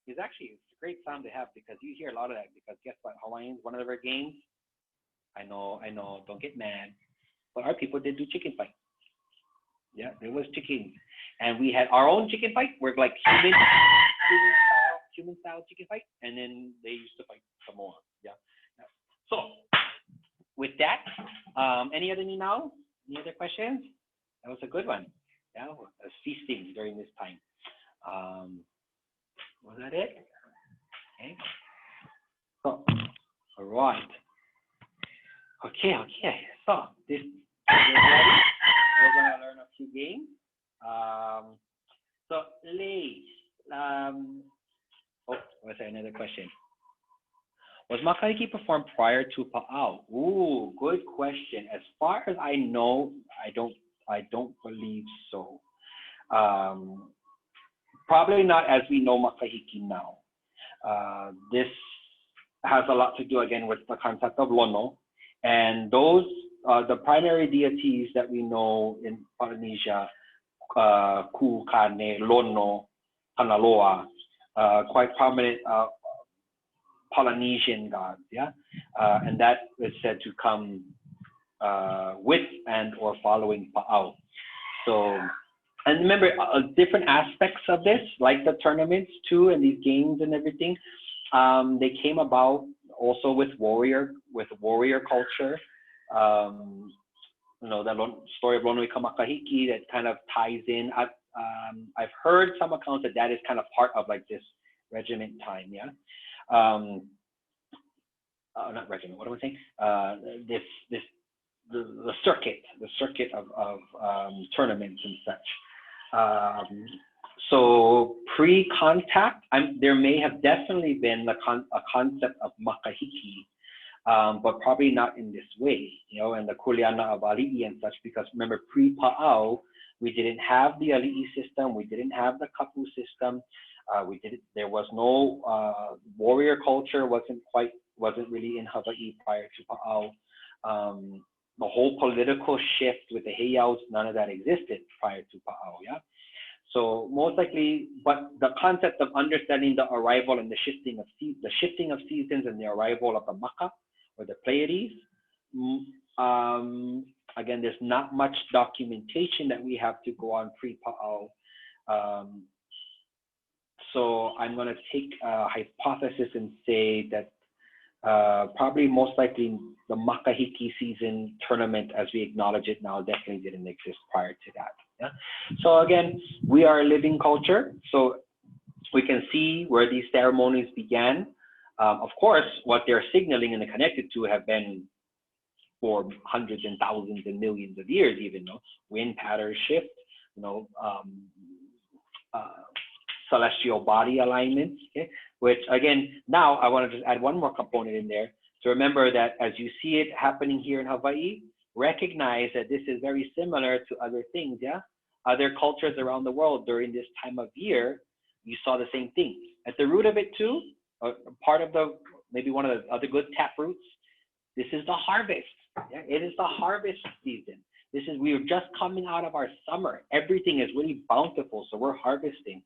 It's actually it's a great sound to have because you hear a lot of that because guess what, Hawaiians, one of their games, I know, don't get mad, but our people did do chicken fight. Yeah, there was chicken, and we had our own chicken fight. We're like human style chicken fight, and then they used to fight some more. Yeah. So with that, any other now? Any other questions? That was a good one. Yeah, I was feasting during this time. Was that it? Okay. So, all right. Okay. So this. We're gonna learn a few games. So Lei, was there another question? Was Makahiki performed prior to Pa'au? Ooh, good question. As far as I know, I don't believe so. Probably not as we know Makahiki now. This has a lot to do again with the concept of Lono, and those the primary deities that we know in Polynesia, Ku, Kane, Lono, Kanaloa, quite prominent Polynesian gods, yeah, and that is said to come with and or following Pa'au. So, and remember, different aspects of this, like the tournaments too, and these games and everything, they came about also with warrior culture. The story of Lonoikamakahiki that kind of ties in. I've heard some accounts that is kind of part of like this regiment time, yeah. Not regiment. What am I saying? The circuit of tournaments and such. So pre-contact, there may have definitely been a concept of makahiki. But probably not in this way, and the kuleana of ali'i and such, because remember, pre-Pa'au, we didn't have the ali'i system, we didn't have the kapu system, there was no warrior culture, wasn't really in Hawaii prior to Pa'au. The whole political shift with the heiaus, none of that existed prior to Pa'au, yeah? So most likely, but the concept of understanding the arrival and the shifting of seasons and the arrival of the Maka, or the Pleiades. Again, there's not much documentation that we have to go on pre-Pa'au. So I'm going to take a hypothesis and say that probably most likely the Makahiki season tournament as we acknowledge it now definitely didn't exist prior to that. Yeah? So again, we are a living culture. So we can see where these ceremonies began. Of course, what they're signaling and connected to have been for hundreds and thousands and millions of years, even though wind patterns shift, celestial body alignments, okay? Which again, now I want to just add one more component in there to remember that as you see it happening here in Hawaii, recognize that this is very similar to other things, yeah? Other cultures around the world during this time of year, you saw the same thing. At the root of it too, part of maybe one of the other good tap roots, this is the harvest. Yeah? It is the harvest season. We are just coming out of our summer. Everything is really bountiful, so we're harvesting.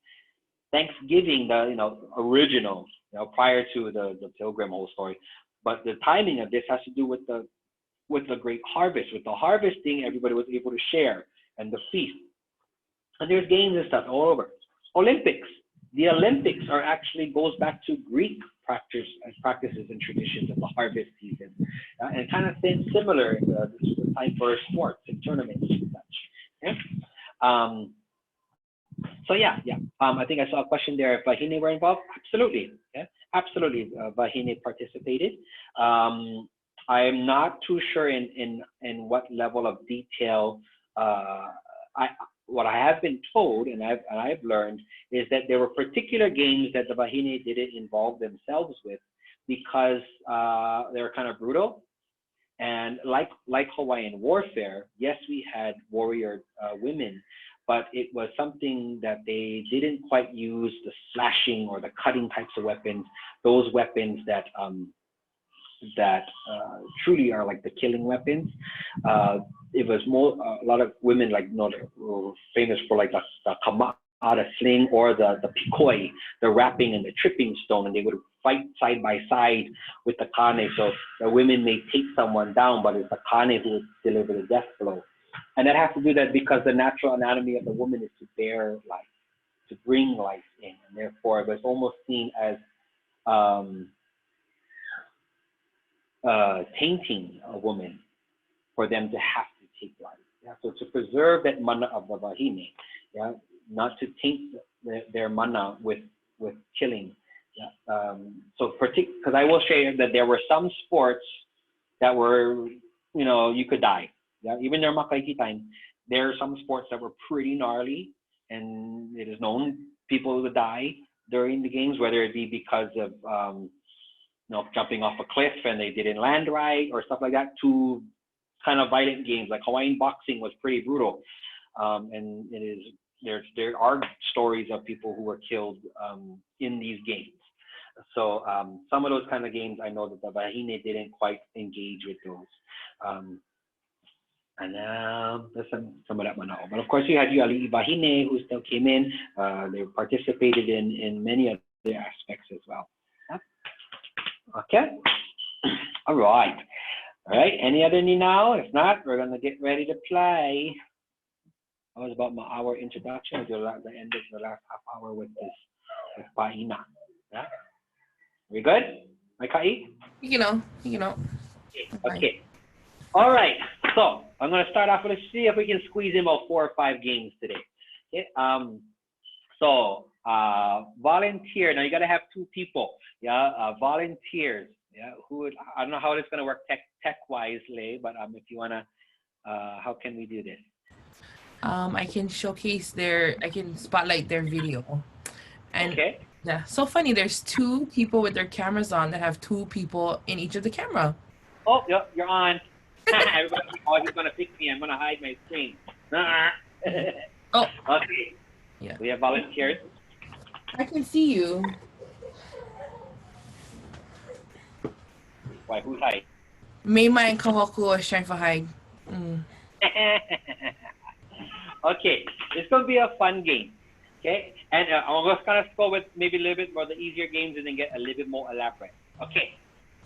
Thanksgiving, the original, prior to the Pilgrim whole story, but the timing of this has to do with the great harvest. With the harvesting, everybody was able to share and the feast. And there's games and stuff all over. Olympics. The Olympics goes back to Greek practices and traditions of the harvest season, and kind of similar. This is the time for sports and tournaments and such. Yeah? So yeah. I think I saw a question there. If Wahine were involved, absolutely. Yeah, absolutely. Wahine participated. I'm not too sure in what level of detail. What I have been told and I've learned is that there were particular games that the Wahine didn't involve themselves with because they were kind of brutal And like Hawaiian warfare, yes, we had warrior women, but it was something that they didn't quite use the slashing or the cutting types of weapons, those weapons that truly are like the killing weapons. It was more a lot of women like were famous for like the kama'ara sling or the pikoi, the wrapping and the tripping stone, and they would fight side by side with the kane. So the women may take someone down, but it's the kane who would deliver the death blow. And that has to do that because the natural anatomy of the woman is to bear life, to bring life in, and therefore it was almost seen as tainting a woman for them to have to take life. Yeah? So to preserve that mana of the wahine, yeah, not to taint their mana with killing. Yeah. So because I will share that there were some sports that were, you could die. Yeah, even their makahiki time, there are some sports that were pretty gnarly, and it is known people would die during the games, whether it be because of jumping off a cliff and they didn't land right or stuff like that, to kind of violent games like Hawaiian boxing was pretty brutal, and there are stories of people who were killed in these games. So some of those kind of games, I know that the wahine didn't quite engage with those. And there's some of that manao. But of course, you had Ali'i Wahine who still came in. They participated in many other aspects as well. Yeah. Okay. All right. All right. Any other ninao? If not, we're gonna get ready to play. That was about our introduction. The end of the last half hour with Pa'ina. Yeah. We good? My Kai? You know. Okay. All right. So I'm going to start off with, see if we can squeeze in about 4 or 5 games today. Okay. So volunteer. Now you got to have 2 people. Yeah. Volunteers. Yeah. I don't know how it's going to work tech wisely, but if you want to, how can we do this? I can I can spotlight their video. And okay. Yeah, so funny. There's 2 people with their cameras on that have 2 people in each of the camera. Oh, yep, you're on. Everybody's going to pick me. I'm going to hide my screen. Oh. Okay. Yeah. We have volunteers. I can see you. Why, who's hide? May and Kahoku are trying for hide. Okay, it's going to be a fun game. Okay, and I'm just going to go with maybe a little bit more the easier games and then get a little bit more elaborate. Okay,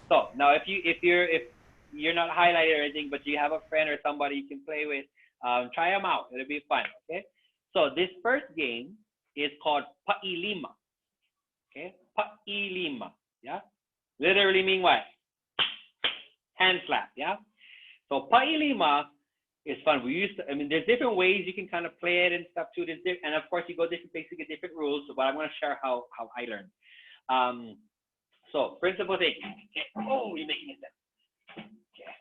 so now if you're not highlighted or anything, but you have a friend or somebody you can play with, try them out. It'll be fun. Okay, so this first game is called Pa'ilima. Okay, Pa'ilima. Yeah, literally mean what? Hand slap. Yeah. So Pa'ilima is fun. There's different ways you can kind of play it and stuff too. And of course, you go different places to get different rules. But I'm going to share how I learned. So principle thing. Okay. Oh, you're making it then. Okay.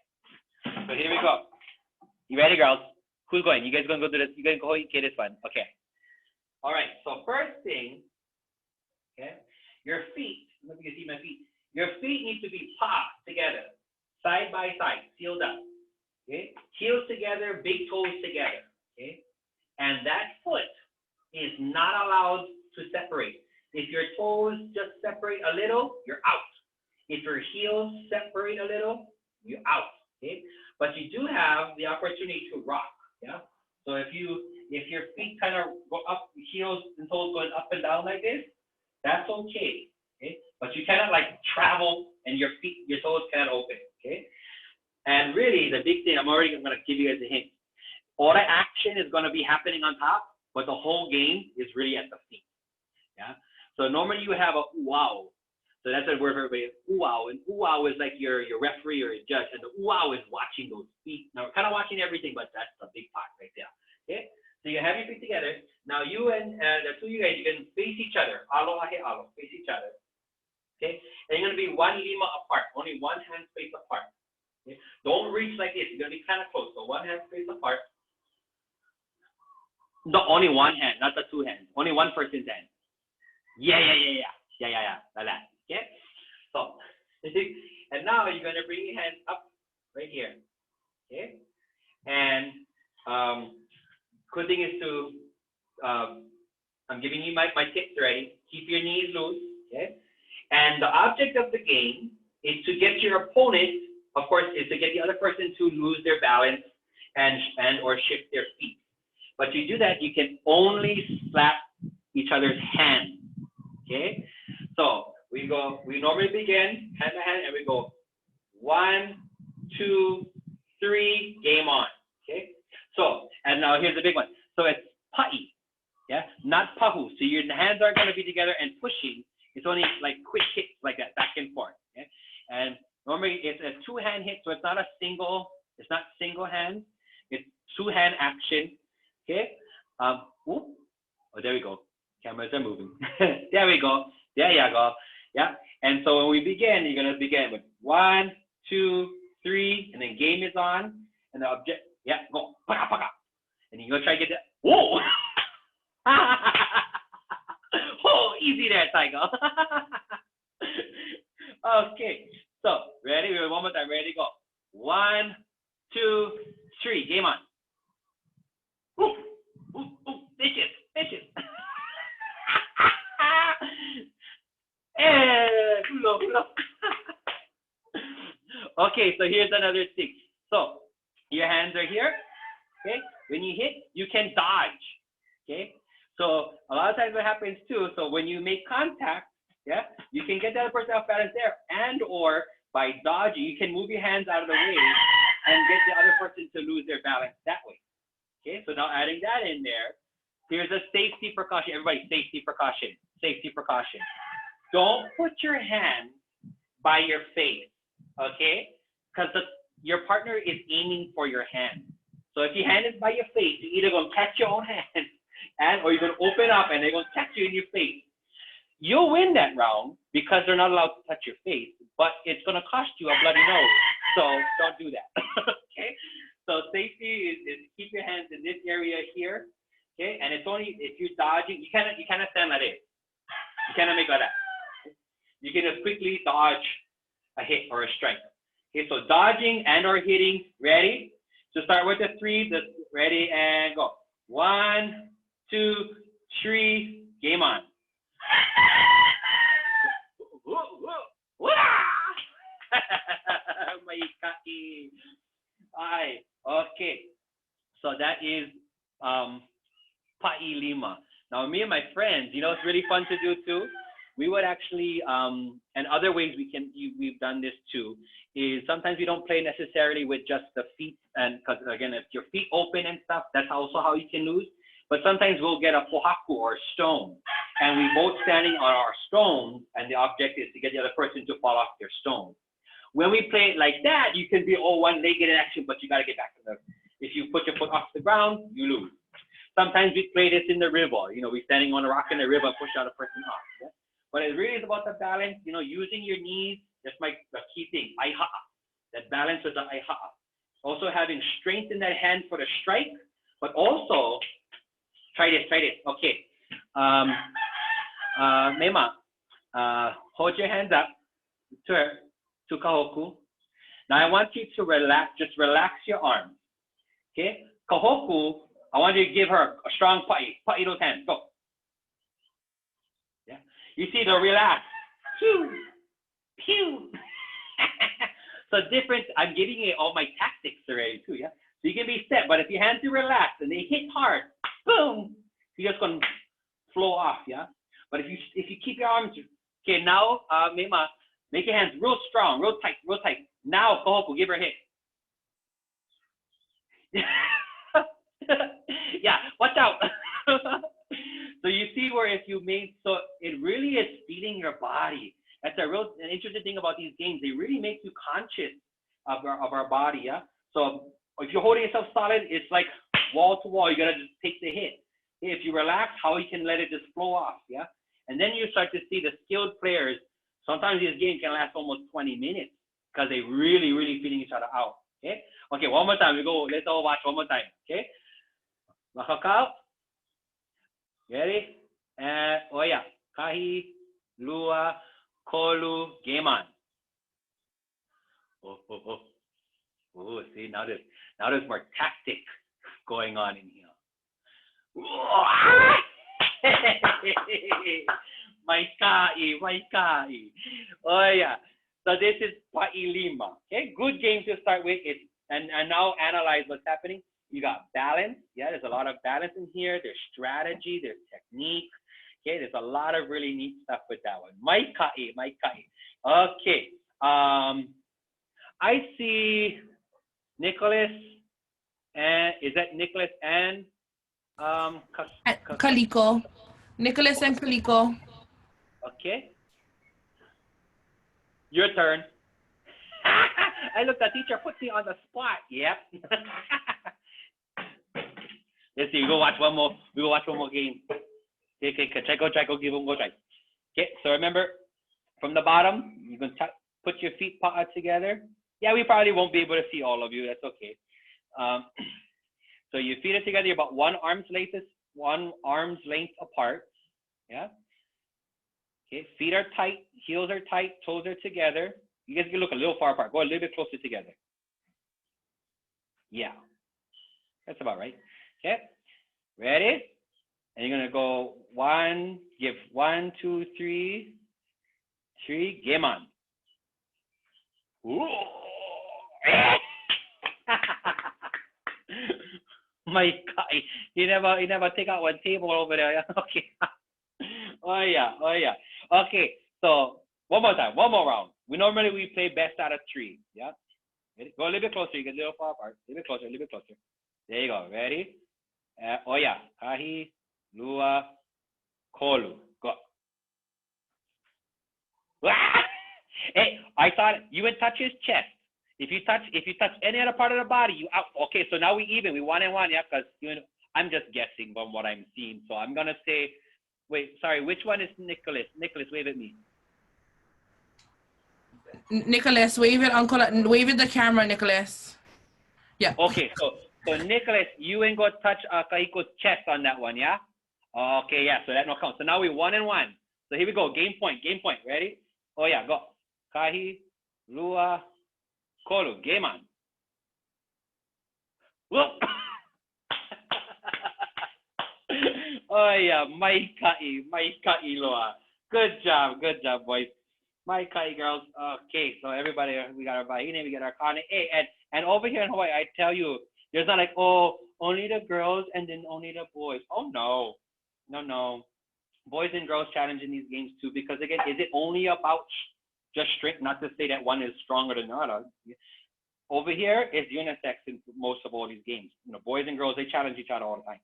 So here we go. You ready, girls? Who's going? You guys going to go do this? You guys go get this one. Okay. All right. So first thing, okay, your feet. Let me see my feet. Your feet need to be popped together, side by side, sealed up. Okay, heels together, big toes together. Okay, and that foot is not allowed to separate. If your toes just separate a little, you're out. If your heels separate a little, you're out. Okay, but you do have the opportunity to rock. Yeah, so if your feet kind of go up, heels and toes going up and down like this, that's okay. Okay, but you cannot like travel and your toes cannot open. Okay. And really, the big thing, I'm going to give you guys a hint. All the action is going to be happening on top, but the whole game is really at the feet. Yeah. So normally you have a uau. So that's a word for everybody. Uau, and uau is like your referee or your judge, and the uau is watching those feet. Now we're kind of watching everything, but that's the big part right there. Okay. So you have your feet together. Now you and the 2 of you guys, you can face each other. Alo ahe alo, face each other. Okay. And you're going to be 1 lima apart, only 1 hand space apart. Okay. Don't reach like this. You're going to be kind of close. So 1 hand space apart. No, only 1 hand, not the 2 hands. Only 1 person's hand. Yeah. Like that. Okay? So, and now you're going to bring your hands up right here. Okay? And good thing is to, I'm giving you my tips already. Keep your knees loose, okay? And the object of the game is to get your opponent, of course, is to get the other person to lose their balance and or shift their feet. But to do that, you can only slap each other's hands, okay? So we normally begin hand to hand, and we go 1, 2, 3, game on, okay? So, and now here's the big one. So it's pa'i, yeah, not pahu. So your hands aren't going to be together and pushing. It's only like quick hits like that, back and forth, okay? And normally it's a 2-hand hit, so it's not single hand. It's 2-hand action, okay? Oh, there we go. Cameras are moving. There we go. There you go. Yeah. And so when we begin, you're gonna begin with 1, 2, 3, and then game is on, and the object, yeah, go, paka, paka. And you're gonna try to get that. Whoa! Oh, easy there, Tiger. Okay. So ready? One more time. Ready? Go. 1, 2, 3. Game on. Ooh, ooh, ooh, vicious, vicious. Okay, so here's another thing. So your hands are here. Okay, when you hit, you can dodge. Okay, so a lot of times what happens too. So when you make contact, yeah, you can get the other person off balance there, and or by dodging, you can move your hands out of the way and get the other person to lose their balance that way. Okay, so now adding that in there, here's a safety precaution. Everybody, safety precaution, safety precaution. Don't put your hand by your face, okay? Because your partner is aiming for your hand. So if your hand is by your face, you're either going to catch your own hand, or you're going to open up and they're going to catch you in your face. You'll win that round because they're not allowed to touch your face, but it's going to cost you a bloody nose. So don't do that, okay? So safety is keep your hands in this area here, okay? And it's only if you're dodging, you cannot stand like this. You cannot make like that. You can just quickly dodge a hit or a strike. Okay, so dodging and or hitting, ready? So start with the 3, ready and go. 1, 2, 3, game on. Okay, so that is pa'i lima. Now me and my friends, you know, it's really fun to do too. We would actually, and other ways we've done this too, is sometimes we don't play necessarily with just the feet, and because again, if your feet open and stuff, that's also how you can lose. But sometimes we'll get a pohaku or stone, and we both standing on our stones, and the object is to get the other person to fall off their stone. When we play it like that, you can be one-legged in action, but you got to get back to the. If you put your foot off the ground, you lose. Sometimes we play this in the river. You know, we're standing on a rock in the river, push out a person off. Yeah? But it really is about the balance. You know, using your knees. That's the key thing. Aiha'a. That balance with the aiha'a. Also having strength in that hand for the strike, but also try this. Okay. Mema, hold your hands up to kahoku. Now I want you to relax. Just relax your arms. Okay. Kahoku. I want you to give her a strong pa'i. Pa'i those hands. Go. Yeah. You see the relax. Pew. Pew. So different. I'm giving you all my tactics already too. Yeah. So you can be set, but if your hands are relaxed and they hit hard, boom, you're just gonna flow off. Yeah. But if you keep your arms, okay. Now, Mema, make your hands real strong, real tight, real tight. Now, Kahoku, give her a hit. Yeah, watch out. So you see where if you made, so it really is feeding your body. That's an interesting thing about these games. They really make you conscious of our body, yeah? So if you're holding yourself solid, it's like wall to wall. You gotta just take the hit. If you relax, how you can let it just flow off, yeah? And then you start to see the skilled players. Sometimes these games can last almost 20 minutes because they really, really feeding each other out, okay? Okay, one more time. Let's all watch one more time, okay? Makakao. Ready? And oya. Kahi, lua, kolu, game on. Oh, oh, oh. Oh, see, now there's more tactic going on in here. May kai. Oh yeah. So this is Pa'ilima. Okay, good game to start with. And now analyze what's happening. You got balance. Yeah, there's a lot of balance in here. There's strategy. There's technique. Okay, there's a lot of really neat stuff with that one. Mai kai. Okay. I see Nicholas, and is that Nicholas and Kaliko. Nicholas and Kaliko. Okay. Your turn. I look, the teacher puts me on the spot. Yep. Let's see. We go watch one more. We go watch one more game. Okay. Try go. Give them go try. Okay. So remember, from the bottom, you can put your feet together. Yeah, we probably won't be able to see all of you. That's okay. So your feet are together. You're about one arm's length apart. Yeah. Okay. Feet are tight. Heels are tight. Toes are together. You guys can look a little far apart. Go a little bit closer together. Yeah. That's about right. Okay. Ready? And you're gonna go one. Give 1, 2, 3. Game on. Ooh. My God, you never take out one table over there. Okay. Oh yeah. Okay, so one more time, one more round. We play best out of 3. Yeah. Ready? Go a little bit closer. You get a little far apart. A little bit closer. There you go. Ready? Oh yeah. Kahi, lua, kolu. Go. Hey, I thought you would touch his chest. If you touch any other part of the body, you out. Okay, so now we even. We 1 and 1, yeah. Because I'm just guessing from what I'm seeing. So I'm gonna say, wait, sorry. Which one is Nicholas? Nicholas, wave at me. Nicholas, wave it, Uncle. Wave at the camera, Nicholas. Yeah. Okay, so Nicholas, you ain't gonna touch Kahiko's chest on that one, yeah. Okay, yeah. So that no count. So now we 1 and 1. So here we go. Game point. Ready? Oh yeah, go. Kahi, lua, kolu. Game on. Whoop. Oh yeah, mai kai loa. Good job, boys. Mai kai girls. Okay, so everybody, we got our Bahine, we got our Kane. Hey, and over here in Hawaii, I tell you, there's not like, oh, only the girls and then only the boys. Oh no. Boys and girls challenge in these games too, because again, is it only about just strength? Not to say that one is stronger than the other. Over here is unisex in most of all these games. Boys and girls, they challenge each other all the time.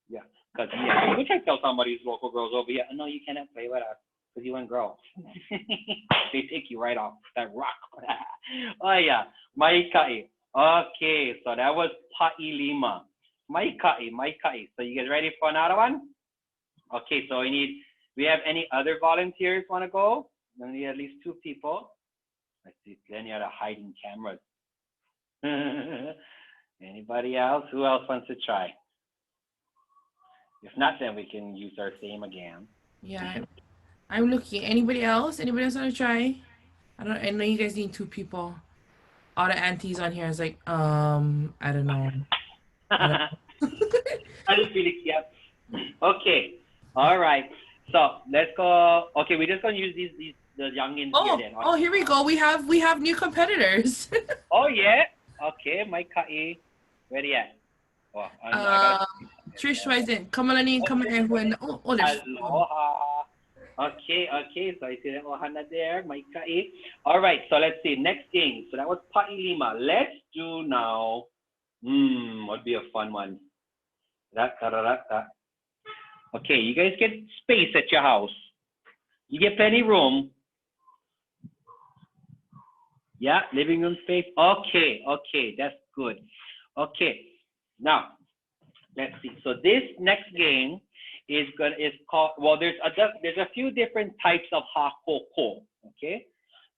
Yeah, because we can tell some of these local girls over here, no, you cannot play with us because you ain't girls. They take you right off that rock. Oh yeah, mai kai. Okay, so that was Pa'ilima. Mai kai. So you guys ready for another one? Okay, so we have any other volunteers want to go? We need at least 2 people. Let's see, any other hiding cameras? Anybody else? Who else wants to try? If not, then we can use our same again. Yeah, I'm looking. Anybody else? Anybody else want to try? I know you guys need 2 people. All the aunties on here is like, I don't know. I just feel it, yeah. Okay. All right. So let's go. Okay, we're just gonna use the youngins here then. Oh, here we go. We have new competitors. Oh yeah. Okay, my kai. Where you at? Oh, Trish Wisen, Kamalani, Kamalani. Oh, there's. Aloha. Okay. So I see that Ohana there, my kai. All right. So let's see next game. So that was Pa'ilima. Let's do now. Would be a fun one. Okay, you guys get space at your house. You get plenty room. Yeah, living room space. Okay, that's good. Okay, now let's see. So this next game is called. Well, there's a few different types of hakoko. Okay,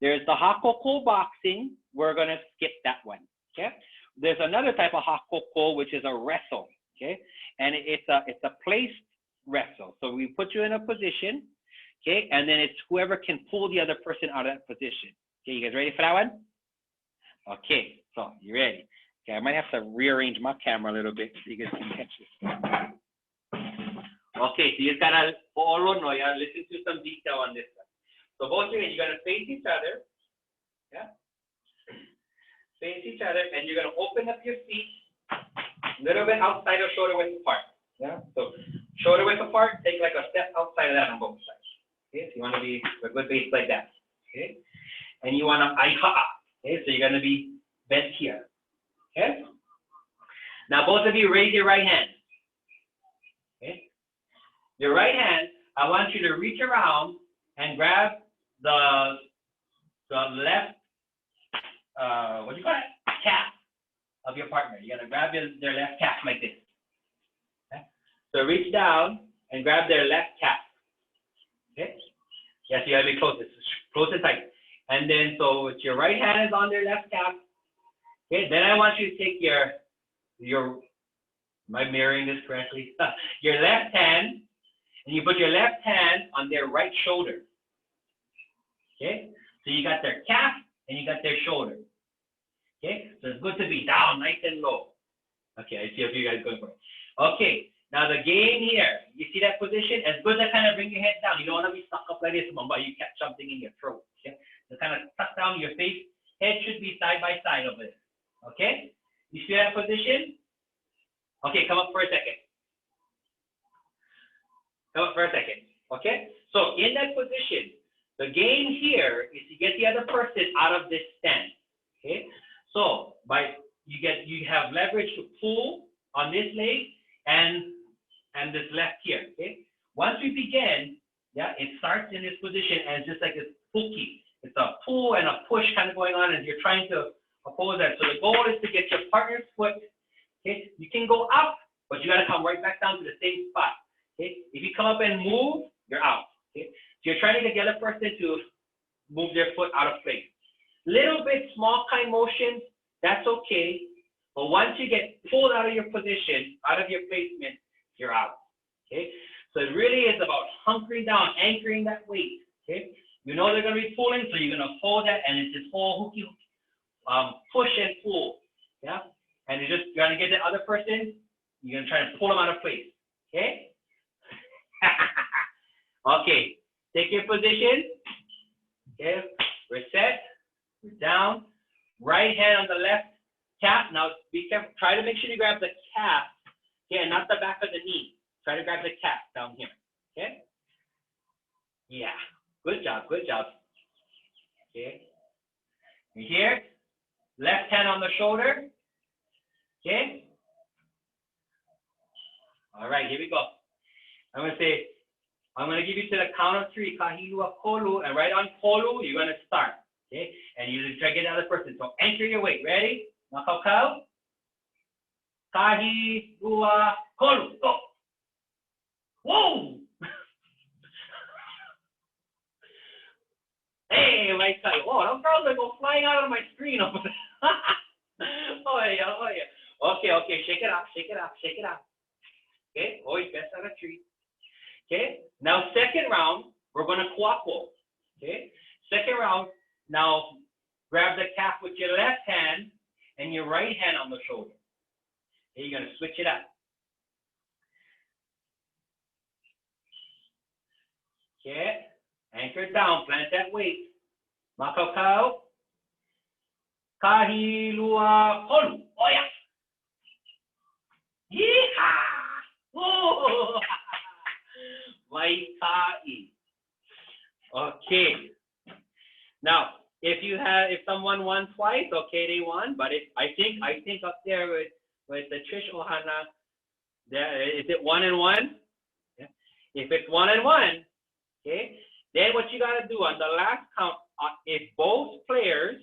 there's the hakoko boxing. We're gonna skip that one. Okay, there's another type of hakoko which is a wrestle. Okay, and it's a placed wrestle. So we put you in a position. Okay, and then it's whoever can pull the other person out of that position. Okay, you guys ready for that one? Okay, so you ready? Okay, I might have to rearrange my camera a little bit so you guys can catch this. Okay, so you just gotta listen to some detail on this one. So both of you, you're gonna face each other. Yeah. Face each other, and you're gonna open up your feet a little bit outside of shoulder width apart. Yeah. So shoulder width apart, take like a step outside of that on both sides. Okay, so you wanna be a good base like that. Okay. And you wanna aiha'a. Okay, so you're gonna be bent here. Okay. Now both of you raise your right hand. Okay. Your right hand, I want you to reach around and grab the left, what do you call it? Calf of your partner. You're gonna grab their left calf like this. Okay? So reach down and grab their left calf. Okay? Yes, you gotta be close and tight. And then so with your right hand is on their left calf. Okay, then I want you to take your am I mirroring this correctly? Your left hand, and you put your left hand on their right shoulder. Okay, so you got their calf and you got their shoulder. Okay, so it's good to be down, nice and low. Okay, I see a few guys going for it. Okay, now the game here, you see that position? It's good to kind of bring your head down. You don't want to be stuck up like this, but you catch something in your throat. Okay, so kind of tuck down your face. Head should be side by side of this. Okay, you see that position? Okay, come up for a second. Come up for a second. Okay, so in that position, the game here is to get the other person out of this stance. Okay, so you have leverage to pull on this leg and this left here. Okay, once we begin, yeah, it starts in this position and it's just like this hooky. It's a pull and a push kind of going on, and you're trying to oppose that. So the goal is to get your partner's foot. Okay, you can go up, but you got to come right back down to the same spot. Okay, if you come up and move, you're out. Okay, so you're trying to get the other person to move their foot out of place. Little bit small kind motion, that's okay. But once you get pulled out of your position, out of your placement, you're out. Okay, so it really is about hunkering down, anchoring that weight. Okay, you know they're going to be pulling, so you're going to hold that, and it's this whole hooky push and pull. Yeah, and you're going to get the other person. You're going to try to pull them out of place. Okay. Okay, take your position. Okay, we're set. We're down. Right hand on the left calf. Now be careful. Try to make sure you grab the calf. Okay, and not the back of the knee. Try to grab the calf down here. Okay. Yeah. Good job. Good job. Okay. You here? Left hand on the shoulder. Okay. All right. Here we go. I'm going to give you to the count of 3, kahilua kolu, and right on kolu, you're going to start, okay? And you just try to get the other person. So anchor your weight. Ready? Makau, kahilua kolu, go. Whoa! Hey, my God. Whoa, those girls are going flying out of my screen over there. Oh, yeah, oh, yeah. Okay, okay, shake it up, shake it up, shake it up. Okay, oh, you best out of tree. Okay, now second round, we're going to kuapo. Okay, second round, now grab the calf with your left hand and your right hand on the shoulder. Okay, you're going to switch it up. Okay, anchor it down, plant that weight. Makau, kahilua kolu. Oh yeah. Yeehaw! Oh! Waitai. Okay. Now, if someone won twice, okay, they won. But I think up there with the Trish Ohana, is it 1 and 1? Yeah. If it's 1 and 1, okay, then what you gotta do on the last count, if both players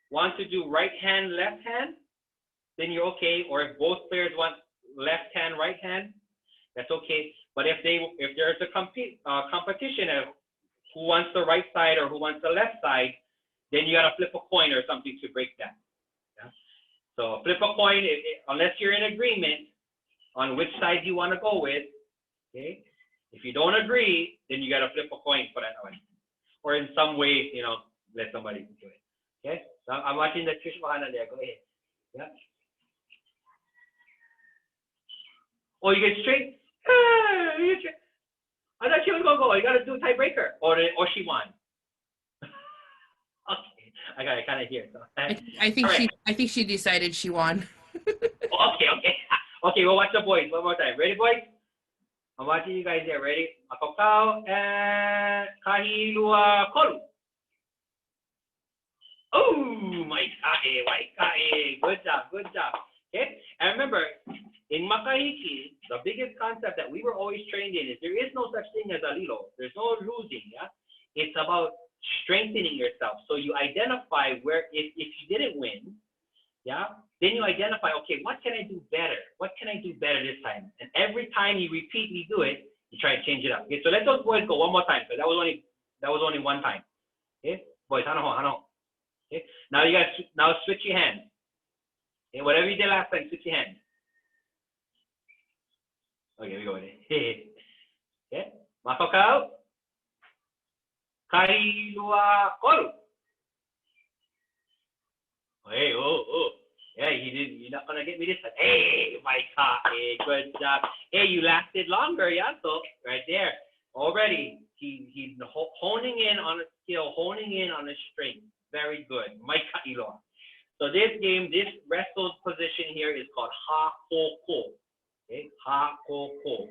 want to do right hand, left hand, then you're okay. Or if both players want left hand, right hand, that's okay. But if there's a competition of who wants the right side or who wants the left side, then you gotta flip a coin or something to break that. Yeah? So flip a coin, unless you're in agreement on which side you want to go with. Okay. If you don't agree, then you gotta flip a coin for that one, or in some way, let somebody do it. Okay. So I'm watching the Trish Mahana there. Go ahead. Yeah. Oh, you get straight? You get straight. I thought she was gonna go. You gotta do tiebreaker, or she won. Okay, I got it kind of hear. So. I think All right. I think she decided she won. Okay, okay. Okay, we'll watch the boys one more time. Ready, boys? I'm watching you guys there. Ready? Makokau and kahilua kolu. Oh, my kae. Good job, good job. Okay, and remember, in Makahiki, the biggest concept that we were always trained in is there is no such thing as a lilo. There's no losing, yeah? It's about strengthening yourself. So you identify where, if you didn't win, yeah, then you identify, okay, what can I do better? What can I do better this time? And every time you repeatedly do it, you try to change it up. Okay, so let those boys go one more time, because that was only one time. Okay, boys, hano. Okay, now you guys switch your hands. Okay, whatever you did last time, switch your hands. Okay, we go with it. Okay, Makokau, kahilua kolu. Hey, oh. Yeah, you're not gonna get me this time. Hey, my God, hey, good job. Hey, you lasted longer, yeah, so right there. Already, he's honing in on a skill, honing in on a strength. Very good. My Iloa. So this game, this wrestle position here is called ha-ko-ko. Okay, ha-ko-ko.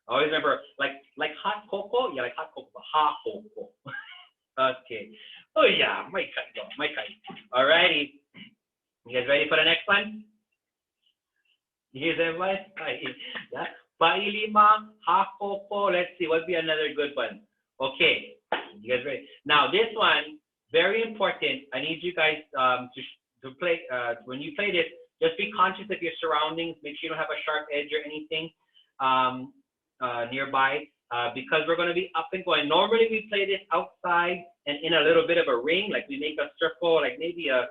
Always remember, like hot cocoa? Yeah, like hot cocoa, ha-ko-ko. Okay. Oh yeah, my kai. Alrighty. You guys ready for the next one? Here's everybody. Yeah. Pailima, ha-ko-ko. Let's see, what'd be another good one? Okay. You guys ready? Now this one, very important. I need you guys to play. When you play this, just be conscious of your surroundings. Make sure you don't have a sharp edge or anything nearby, because we're going to be up and going. Normally we play this outside and in a little bit of a ring, like we make a circle, like maybe a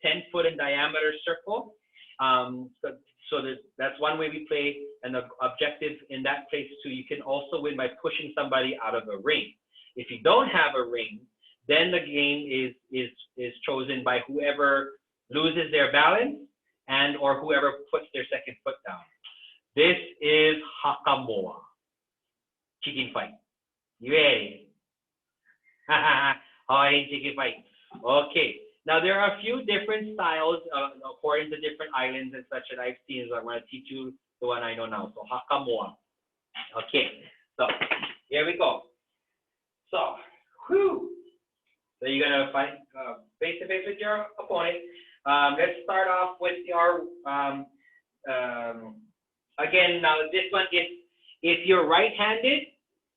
10-foot in diameter circle. So that's one way we play, and the objective in that place too, you can also win by pushing somebody out of a ring. If you don't have a ring, then the game is chosen by whoever loses their balance and or whoever puts their second foot down. This is hakamoa, chicken fight. You ready? Hawaiian chicken fight. Okay. Now there are a few different styles according to different islands and such that I've seen. So I'm going to teach you the one I know now. So hakamoa. Okay. So here we go. So, So you're going to fight face to face with your opponent. Let's start off with your, again, now this one is, if you're right-handed,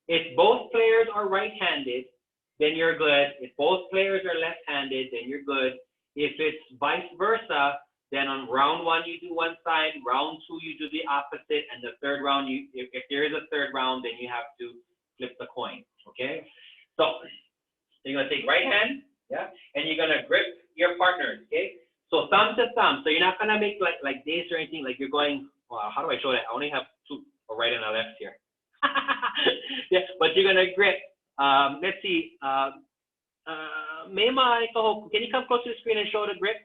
if both players are right-handed, then you're good. If both players are left-handed, then you're good. If it's vice versa, then on round one, you do one side, round two, you do the opposite, and the third round, if there is a third round, then you have to flip the coin, okay? So you're gonna take right hand, yeah, and you're gonna grip your partners, okay? So thumb to thumb. So you're not gonna make like this or anything. Like you're going. Wow, how do I show that? I only have two, a right and a left here. Yeah, but you're gonna grip. Let's see. Mema, can you come close to the screen and show the grip?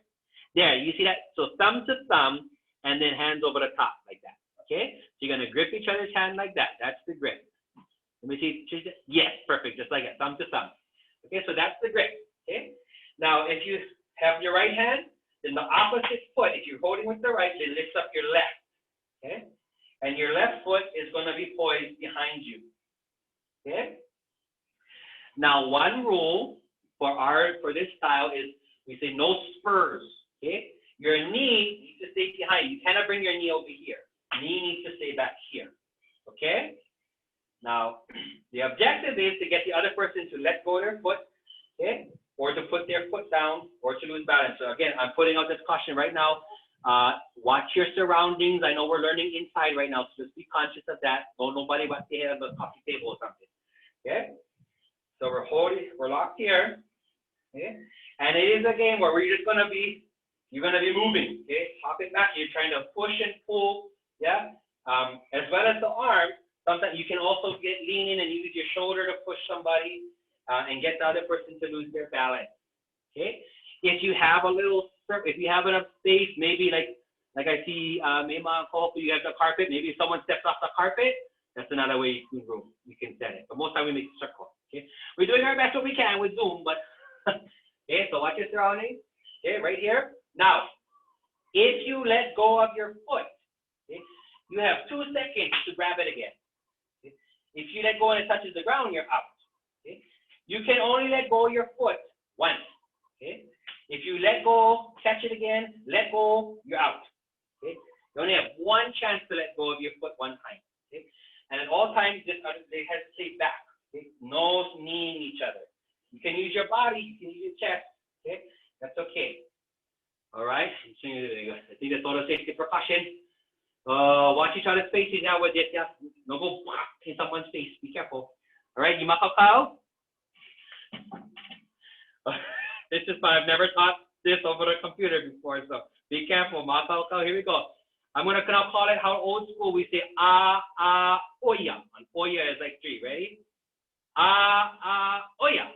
There, you see that? So thumb to thumb, and then hands over the top like that. Okay? So you're gonna grip each other's hand like that. That's the grip. Let me see. Yes, perfect. Just like that. Thumb to thumb. Okay, so that's the grip. Okay. Now, if you have your right hand, then the opposite foot, if you're holding with the right, then lifts up your left. Okay. And your left foot is going to be poised behind you. Okay. Now, one rule for this style is we say no spurs. Okay. Your knee needs to stay behind. You cannot bring your knee over here. Knee needs to stay back here. Okay. Now, the objective is to get the other person to let go of their foot, okay, or to put their foot down, or to lose balance. So again, I'm putting out this caution right now. Watch your surroundings. I know we're learning inside right now, so just be conscious of that. Don't nobody but the head of the coffee table or something. Okay? So we're locked here. Okay? And it is a game where you're gonna be moving. Okay? Hop it back. You're trying to push and pull. Yeah. As well as the arm. Sometimes you can also lean in and use your shoulder to push somebody and get the other person to lose their balance. Okay. If you have a little, if you have enough space, maybe like I see, maybe you have the carpet. Maybe if someone steps off the carpet, that's another way you can set it. But most time we make a circle. Okay. We're doing our best what we can with Zoom, but okay. So watch your surroundings. Okay, right here. Now, if you let go of your foot, okay, you have 2 seconds to grab it again. Okay? If you let go and it touches the ground, you're out. Okay? You can only let go of your foot once. Okay? If you let go, catch it again, let go, you're out. Okay? You only have one chance to let go of your foot one time. Okay? And at all times, they hesitate back. Okay? No kneeing each other. You can use your body, you can use your chest. Okay? That's okay. All right? I think that's all the safety precaution. Watch each other's faces now with it. Yeah? No go in someone's face. Be careful. All right? You makakaw? This is fun. I've never taught this over the computer before, so be careful. Makakaw. Here we go. I'm going to now call it how old school we say oya. And oya is like 3. Ready? Oya.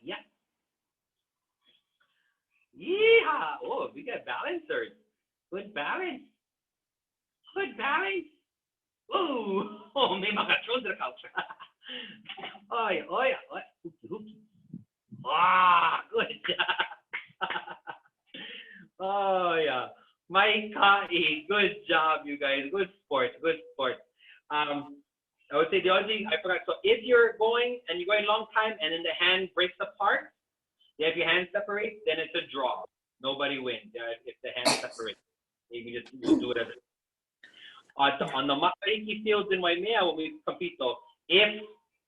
Yeah. Yeehaw! Oh, we got balancers. Good balance. Oh, may makatrol sa couch. Oya. Hooky. Ah, good job. Oh, yeah. My kai, good job, you guys. Good sport. I would say the other thing I forgot. So if you're going and you're going a long time and then the hand breaks apart, if your hands separate, then it's a draw. Nobody wins. If the hands separate, you can just do it. On the Makahiki fields in Waimea when we compete, though, if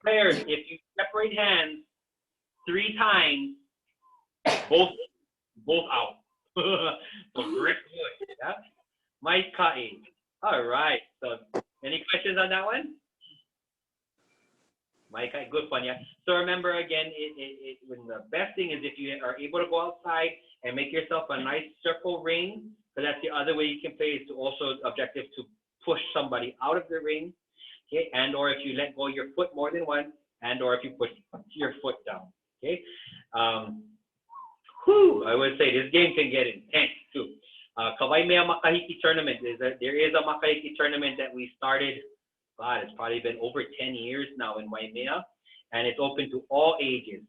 you separate hands 3 times, both out. So grip good. Yeah. My kai. All right. So any questions on that one? Mike, good one, yeah. So remember again, when the best thing is if you are able to go outside and make yourself a nice circle ring, because that's the other way you can play is to also objective to push somebody out of the ring, okay, and or if you let go of your foot more than once, and or if you put your foot down, okay. I would say this game can get intense too. Makahiki tournament there is a Makahiki tournament that we started. God, it's probably been over 10 years now in Waimea, and it's open to all ages.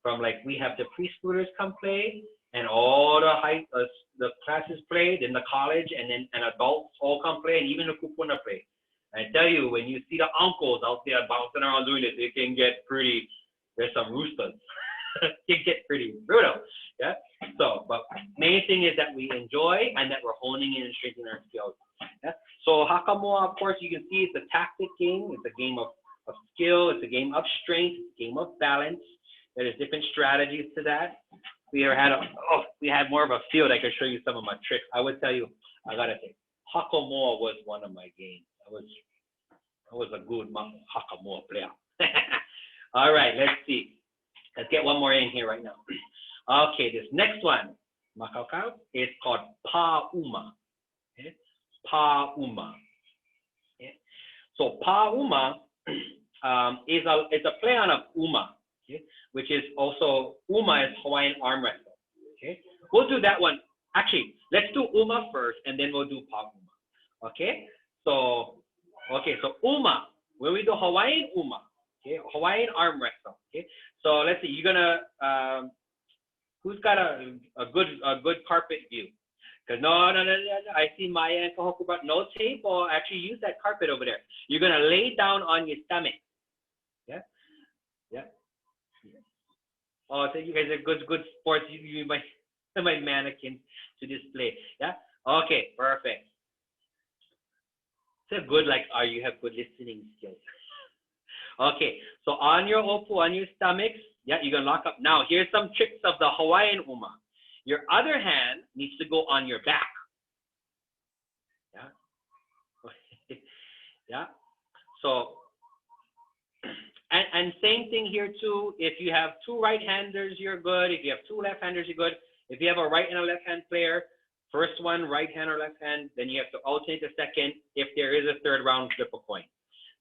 From like we have the preschoolers come play, and all the classes play, then the college, and adults all come play, and even the kupuna play. And I tell you, when you see the uncles out there bouncing around doing this, it can get pretty. There's some roosters. It can get pretty brutal. Yeah. So, but main thing is that we enjoy and that we're honing in and strengthening our skills. Yeah. So Hakamoa, of course, you can see it's a tactic game. It's a game of skill. It's a game of strength. It's a game of balance. There's different strategies to that. We had more of a field. I could show you some of my tricks. I would tell you, I gotta say, Hakamoa was one of my games. I was a good Hakamoa player. All right, let's see. Let's get one more in here right now. Okay, this next one, Makakao, is called Pa'uma. Okay? Pa'uma. Okay? So Pa'uma is a play on of Uma, okay? Which is also, Uma is Hawaiian arm wrestle. Okay? We'll do that one. Actually, let's do Uma first, and then we'll do Pa'uma. Okay? So Uma, when we do Hawaiian Uma, okay, Hawaiian arm wrestle. Okay, so let's see. You're gonna who's got a good carpet view? Because no. I see Maya and Kahoku, but no tape. Or actually use that carpet over there. You're gonna lay down on your stomach. Yeah. Oh, so you guys are good sports. You my mannequin to display. Yeah. Okay. Perfect. So good. You have good listening skills. Okay, so on your opu, on your stomachs, yeah, you're gonna lock up. Now, here's some tricks of the Hawaiian Uma. Your other hand needs to go on your back. Yeah. Yeah. So, and same thing here too. If you have 2 right-handers, you're good. If you have 2 left-handers, you're good. If you have a right and a left-hand player, first one, right hand or left hand, then you have to alternate the second. If there is a third round, flip a coin.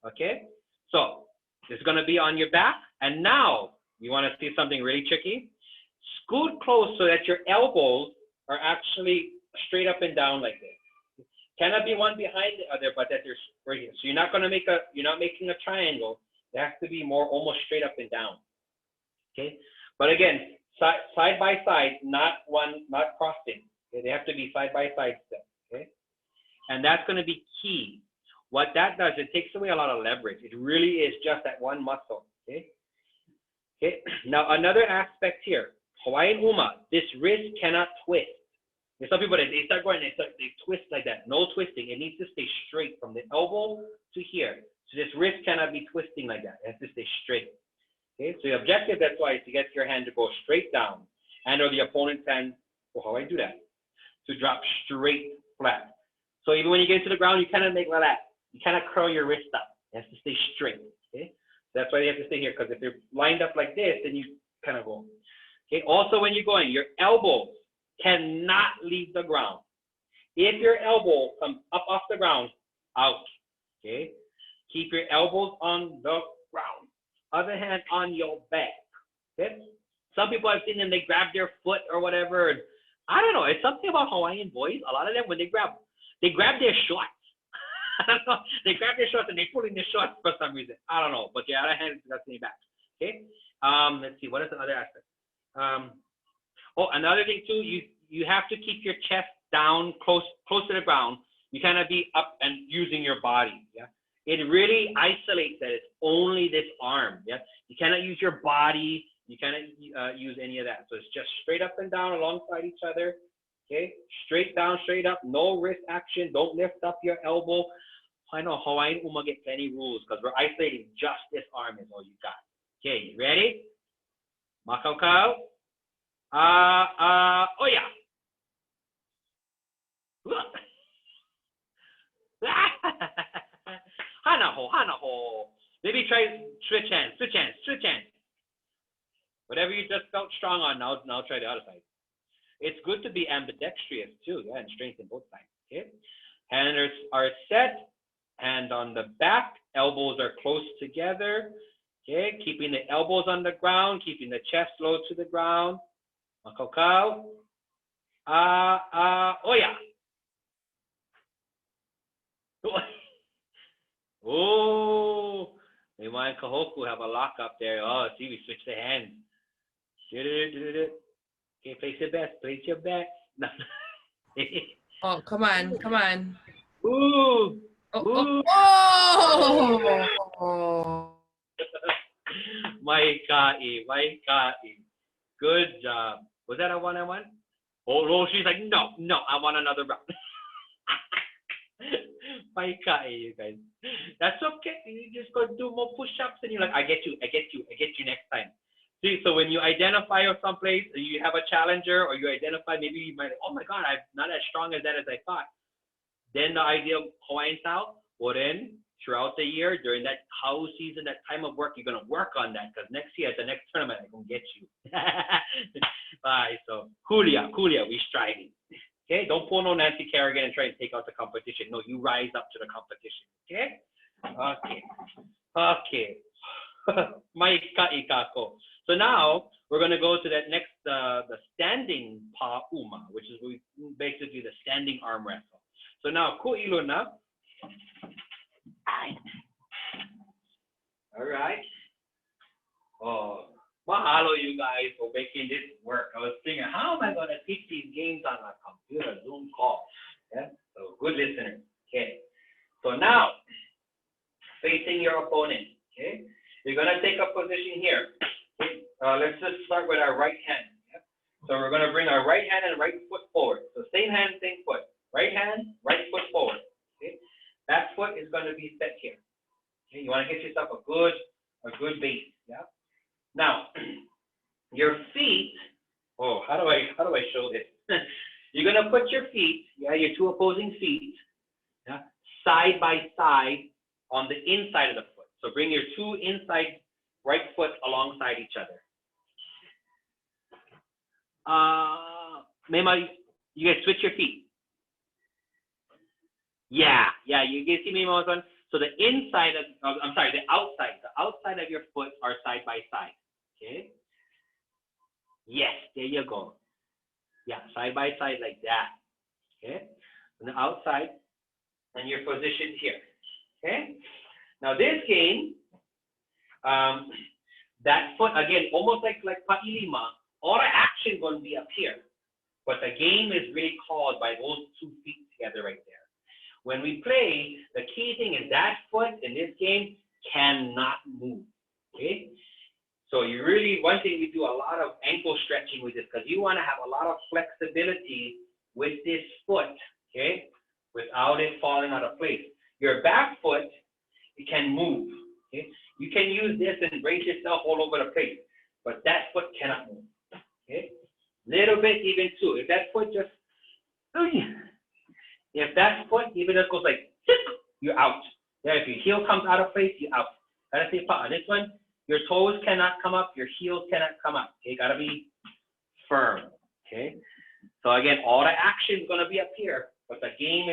Okay? So it's going to be on your back. And now you want to see something really tricky? Scoot close so that your elbows are actually straight up and down like this. Cannot be one behind the other, but that they're right here. So you're not making a triangle. It has to be more almost straight up and down. Okay? But again, side by side, not crossing. Okay? They have to be side by side steps. Okay? And that's going to be key. What that does, it takes away a lot of leverage. It really is just that one muscle. Okay? Okay. Now another aspect here, Hawaiian Uma, this wrist cannot twist. There's some people that they start going, they twist like that. No twisting. It needs to stay straight from the elbow to here. So this wrist cannot be twisting like that. It has to stay straight. Okay. So the objective, that's why, is to get your hand to go straight down, and or the opponent's hand. Oh, how do I do that? To drop straight flat. So even when you get to the ground, you kind of make like that. You kind of curl your wrist up. It has to stay straight. Okay. That's why you have to stay here, because if they're lined up like this, then you kind of go. Okay. Also, when you're going, your elbows cannot leave the ground. If your elbow comes up off the ground, out. Okay. Keep your elbows on the ground. Other hand on your back. Okay. Some people I've seen them, they grab their foot or whatever. And I don't know. It's something about Hawaiian boys. A lot of them, when they grab their shorts. I don't know. They grab their shorts and they pull in their shorts for some reason. I don't know. But the other hand is nothing back. Okay. Let's see. What is the other aspect? Another thing too. You have to keep your chest down, close to the ground. You kind of be up and using your body. Yeah. It really isolates that it's only this arm. Yeah. You cannot use your body. You cannot use any of that. So it's just straight up and down alongside each other. Okay. Straight down, straight up. No wrist action. Don't lift up your elbow. I know Hawaiian Uma get plenty rules because we're isolating just this arm is all you got. Okay, you ready? Makau. Oh yeah. Hanaho. Maybe try switch hands. Whatever you just felt strong on, now try the other side. It's good to be ambidextrous too, yeah, and strengthen both sides. Okay. Hands are set. Hand on the back, elbows are close together. Okay, keeping the elbows on the ground, keeping the chest low to the ground. Makau. Oh yeah. Oh, me and Kahoku have a lock up there. Oh, see, we switch the hands. Okay, place your best. Oh, come on. Ooh. Oh. Maikai. Good job. Was that a one-on-one? Oh, she's like, no, I want another round. Maikai, you guys. That's okay. You just go do more push-ups and you're like, I get you next time. See, so when you identify or someplace, you have a challenger or you identify, maybe you might, oh my God, I'm not as strong as that as I thought. Then the ideal Hawaiian style, well then, throughout the year, during that hau season, that time of work, you're going to work on that because next year at the next tournament, I'm going to get you. Bye. So, Julia, we striving. Okay, don't pull no Nancy Kerrigan and try to take out the competition. No, you rise up to the competition. Okay. Maikai kako. So now we're going to go to that next, the standing pa uma, which is basically the standing arm wrestle. So now ku'iluna. All right. Oh, mahalo you guys for making this work. I was thinking, how am I going to teach these games on a computer Zoom call? Yeah. So good listeners. Okay. So now facing your opponent. Okay. You're going to take a position here. Okay? Let's just start with our right hand. Yeah? So we're going to bring our right hand and right foot forward. So same hand, same foot. Right hand, right foot forward. Okay? That foot is going to be set here. Okay? You want to get yourself a good base. Yeah. Now, your feet. Oh, how do I show this? You're going to put your feet, yeah, your two opposing feet, yeah, side by side on the inside of the foot. So bring your two inside right foot alongside each other. Mema, you guys switch your feet. Yeah, you guys see Mema's one? So the inside of, the outside of your foot are side by side. Okay. Yes, there you go. Yeah, side by side like that. Okay. On the outside, and you're positioned here. Okay. Now this game, that foot again, almost like pa'ilima, all the action gonna be up here, but the game is really called by those 2 feet together right there. When we play, the key thing is that foot in this game cannot move. Okay. So you really, one thing we do a lot of ankle stretching with this because you want to have a lot of flexibility with this foot, okay, without it falling out of place. Your back foot, it can move, okay. You can use this and brace yourself all over the place, but that foot cannot move, okay. Little bit even too. If that foot just, if that foot even just goes like, you're out. Yeah, if your heel comes out of place, you're out. Gotta stay put on this one. Your toes cannot come up, your heels cannot come up. Okay, gotta be firm. Okay. So again, all the action is gonna be up here, but the game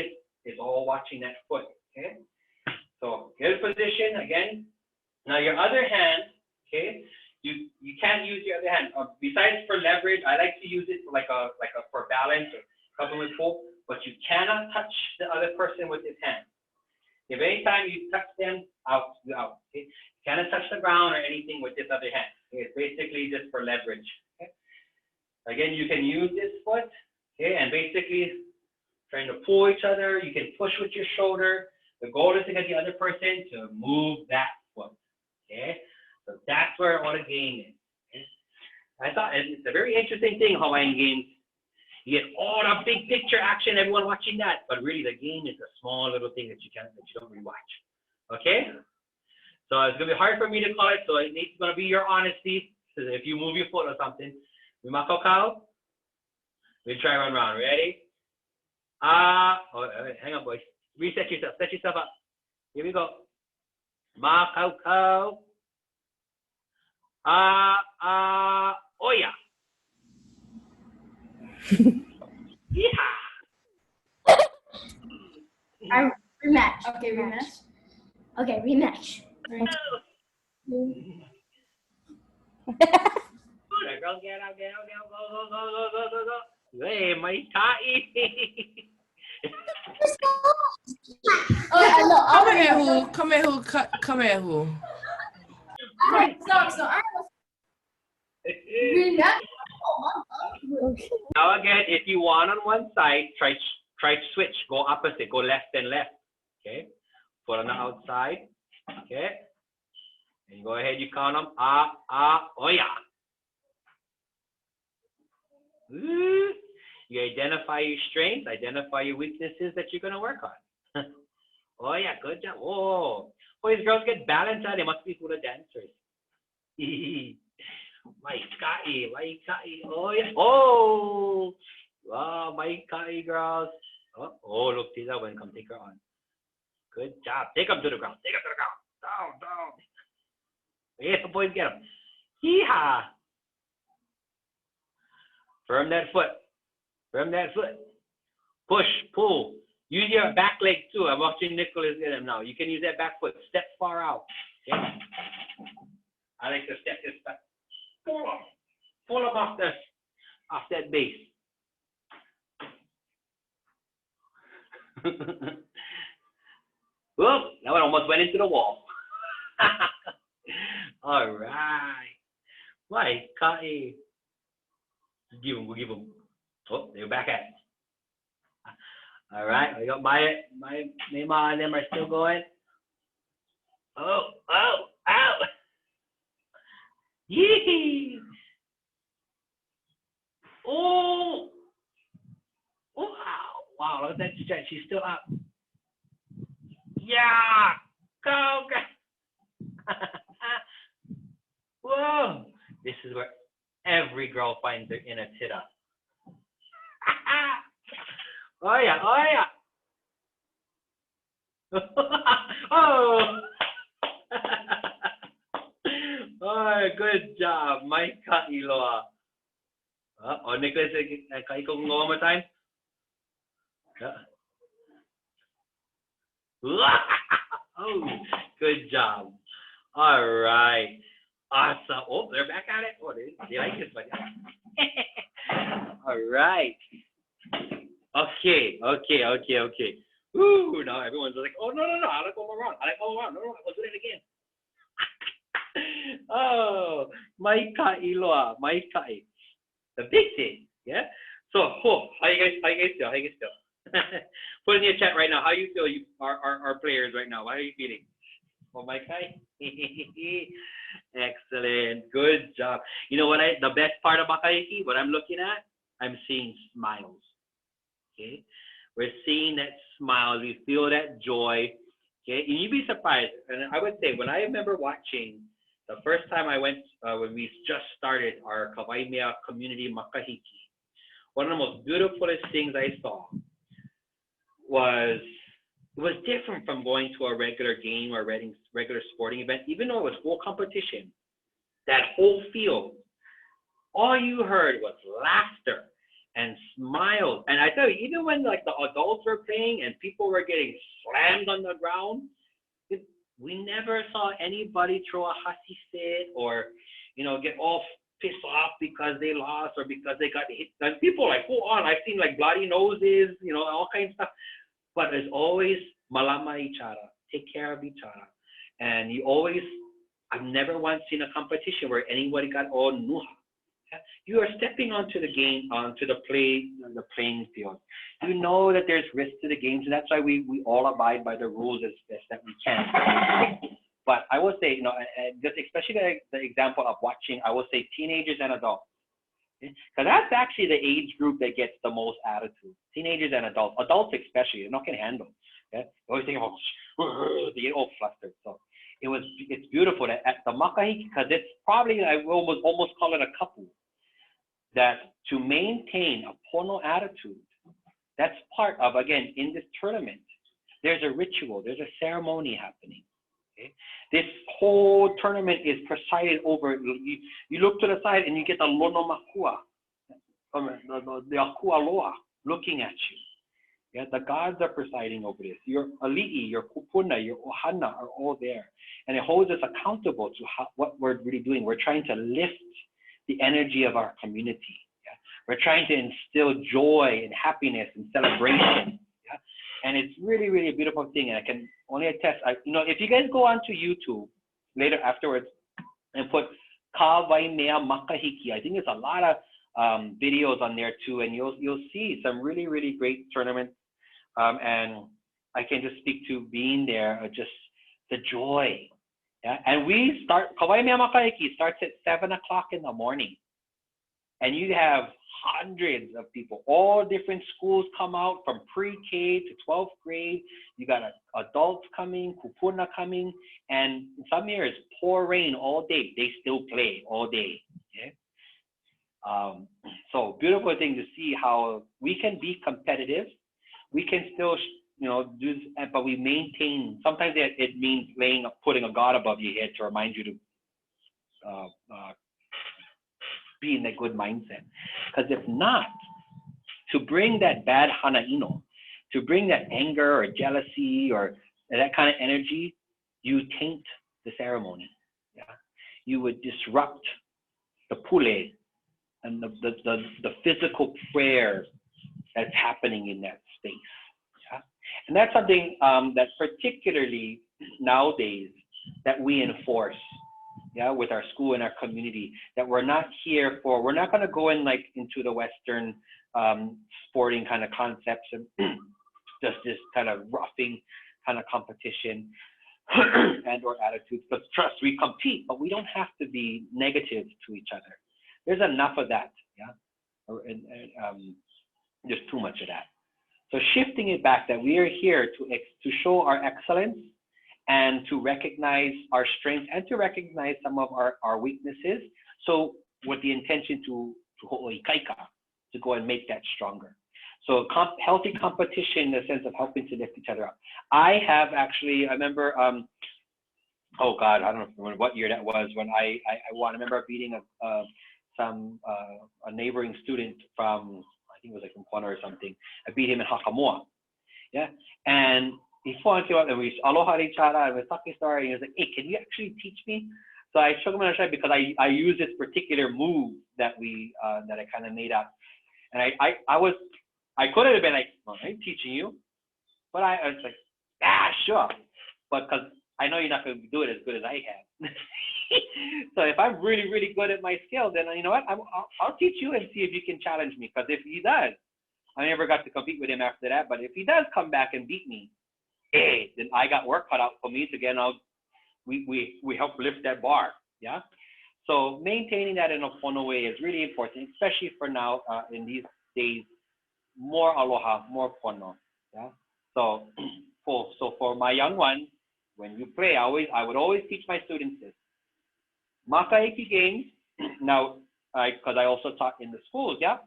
is all watching that foot. Okay. So good position again. Now your other hand, okay, you can't use your other hand. Besides for leverage, I like to use it for like a for balance or couple with pull, but you cannot touch the other person with this hand. If any time you touch them, out, you out. Okay? You cannot touch the ground or anything with this other hand. Okay? It's basically just for leverage. Okay? Again, you can use this foot, okay, and basically trying to pull each other. You can push with your shoulder. The goal is to get the other person to move that foot. Okay, so that's where all the game is. Okay? I thought it's a very interesting thing, Hawaiian games. You get all the big picture action, everyone watching that, but really the game is a small little thing that you don't really watch. Okay? So it's gonna be hard for me to call it, so it's gonna be your honesty. So if you move your foot or something, we makokao. We try one round. Ready? Hang on, boys. Reset yourself. Set yourself up. Here we go. Makokao. Oya. Yeah. Rematch. Okay, rematch. Okay, rematch. Right. Girls, get out, go. Hey, my ta'i. Come here, who? Alright, so I was rematch. Now again, if you want on one side, try switch, go opposite, go left and left. Okay, foot on the outside. Okay, and go ahead, you count them. Oya. You identify your strengths, identify your weaknesses that you're gonna work on. Oh yeah, good job. Oh, these girls get balanced. They must be full of dancers. Maikai. Oh yeah. Oh, wow, Maikai girls. Oh, look, Tisa when come take her on. Good job. Take them to the ground. Down. Yes, the boys get them. Hee-ha. Firm that foot. Push, pull. Use your back leg too. I'm watching Nicholas get him now. You can use that back foot. Step far out. Okay? I like to step this back. Pull them off that base. Whoop, that one almost went into the wall. All right. Why, Kai? We'll give them. Oh, they're back at it. All right, I got my Neymar and them are still going. Oh, ow. Yee. Oh, wow, look at that stretch. She's still up. Yeah, go. Whoa, this is where every girl finds their inner tita. Oh yeah. Oh. Oh, good job, Mike Iloa. Nicholas, can you go one more time? Oh Good job. All right. Awesome. Oh, they're back at it. Oh, they like this one. All right. Okay. Ooh, now everyone's like, oh, no. I like all around. No, I'll do it again. Oh, Maikai Loa, Maikai. The big thing, yeah? So, how you guys feel? Put in your chat right now. How you feel, our players right now? How are you feeling? Oh, Maikai? Excellent. Good job. You know what the best part of Makahiki, what I'm looking at? I'm seeing smiles. Okay? We're seeing that smile. We feel that joy. Okay? And you'd be surprised. And I would say, when I remember watching the first time I went, when we just started our Hawai'i community Makahiki, one of the most beautifulest things I saw was, it was different from going to a regular game or regular sporting event, even though it was full competition. That whole field, all you heard was laughter and smiles. And I tell you, even when like the adults were playing and people were getting slammed on the ground, we never saw anybody throw a hussy fit or, get all pissed off because they lost or because they got hit. And people like, full on, I've seen like bloody noses, all kinds of stuff. But there's always malama each other, take care of each other. And I've never once seen a competition where anybody got all nuha. You are stepping onto the playing field. You know that there's risk to the games, and that's why we all abide by the rules as best that we can. But I will say, just especially the example of watching, I will say teenagers and adults. Because that's actually the age group that gets the most attitude. Teenagers and adults. Adults especially, they're not going to handle. Yeah? They always think about, they get all flustered. So it's beautiful that at the Makahiki, because it's probably, I will almost call it a couple, that to maintain a pono attitude, that's part of, again, in this tournament, there's a ritual, there's a ceremony happening. Okay? This whole tournament is presided over. You look to the side and you get the Lonomakua, the Akua Loa looking at you. Yeah, the gods are presiding over this. Your ali'i, your kupuna, your ohana are all there. And it holds us accountable to what we're really doing. We're trying to lift the energy of our community. Yeah? We're trying to instill joy and happiness and celebration. Yeah? And it's really, really a beautiful thing. And I can only attest, if you guys go onto YouTube later afterwards and put Hawai'i Makahiki, I think there's a lot of videos on there too, and you'll see some really, really great tournaments. And I can just speak to being there, just the joy. Yeah? And we start, Hawai'i Makahiki starts at 7 o'clock in the morning. And you have hundreds of people, all different schools come out from pre-K to 12th grade. You got adults coming, kupuna coming, and in some years, pour rain all day. They still play all day. Okay? So beautiful thing to see how we can be competitive. We can still, do, but we maintain. Sometimes it means putting a god above your head to remind you to be in a good mindset. Because if not, to bring that bad hanaino, to bring that anger or jealousy or that kind of energy, you taint the ceremony. Yeah, you would disrupt the pule and the physical prayer that's happening in that space. Yeah? And that's something that particularly nowadays that we enforce, yeah, with our school and our community, that we're not going to go in like into the Western sporting kind of concepts and just this kind of roughing kind of competition and or attitudes. But trust, we compete, but we don't have to be negative to each other. There's enough of that, yeah? There's too much of that. So shifting it back, that we are here to show our excellence and to recognize our strengths and to recognize some of our weaknesses. So with the intention to ho'oikaika, to go and make that stronger. So healthy competition in the sense of helping to lift each other up. I remember, oh God, I don't know what year that was when I remember beating a neighboring student from, I think it was like from Kona or something. I beat him in Hakamoa. Yeah. And he phoned him up and we aloha each other and we was talking story and he was like, hey, can you actually teach me? So I shook him on the shoulder because I used this particular move that I kind of made up. And I could have been like, well, I'm teaching you. But I was like, sure. But because I know you're not going to do it as good as I can. So if I'm really, really good at my skill, then you know what? I'll teach you and see if you can challenge me. Because if he does, I never got to compete with him after that. But if he does come back and beat me, hey, then I got work cut out for me to get out. We help lift that bar. Yeah. So maintaining that in a fun way is really important, especially for now in these days. More aloha, more pono. Yeah. So for my young ones, when you play, I would always teach my students this. Makahiki games. Now, because I also taught in the schools, yeah.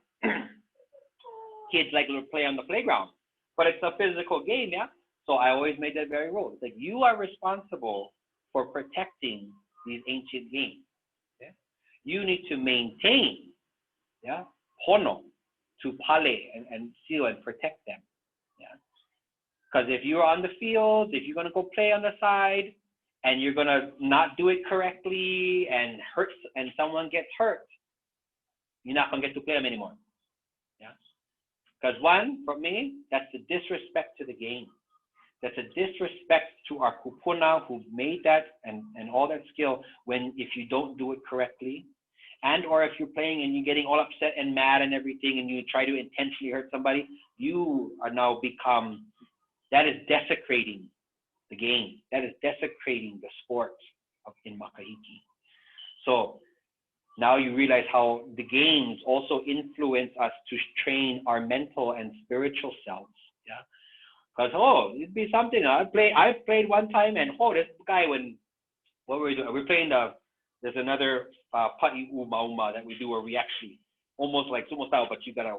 Kids like to play on the playground, but it's a physical game, yeah. So I always made that very rule. It's like you are responsible for protecting these ancient games. Yeah? You need to maintain, yeah, pono, to pale and seal and protect them. Yeah. Because if you're on the field, if you're gonna go play on the side and you're gonna not do it correctly and someone gets hurt, you're not gonna get to play them anymore. Yeah. Because one, for me, that's a disrespect to the game. That's a disrespect to our kupuna who made that and all that skill if you don't do it correctly. And or if you're playing and you're getting all upset and mad and everything and you try to intentionally hurt somebody, you are now that is desecrating the game. That is desecrating the sport in Makahiki. So now you realize how the games also influence us to train our mental and spiritual selves. Yeah. Because it'd be something. I've played one time and this guy what were we doing? We're playing there's another pati uma that we do where we actually almost like sumo style, but you gotta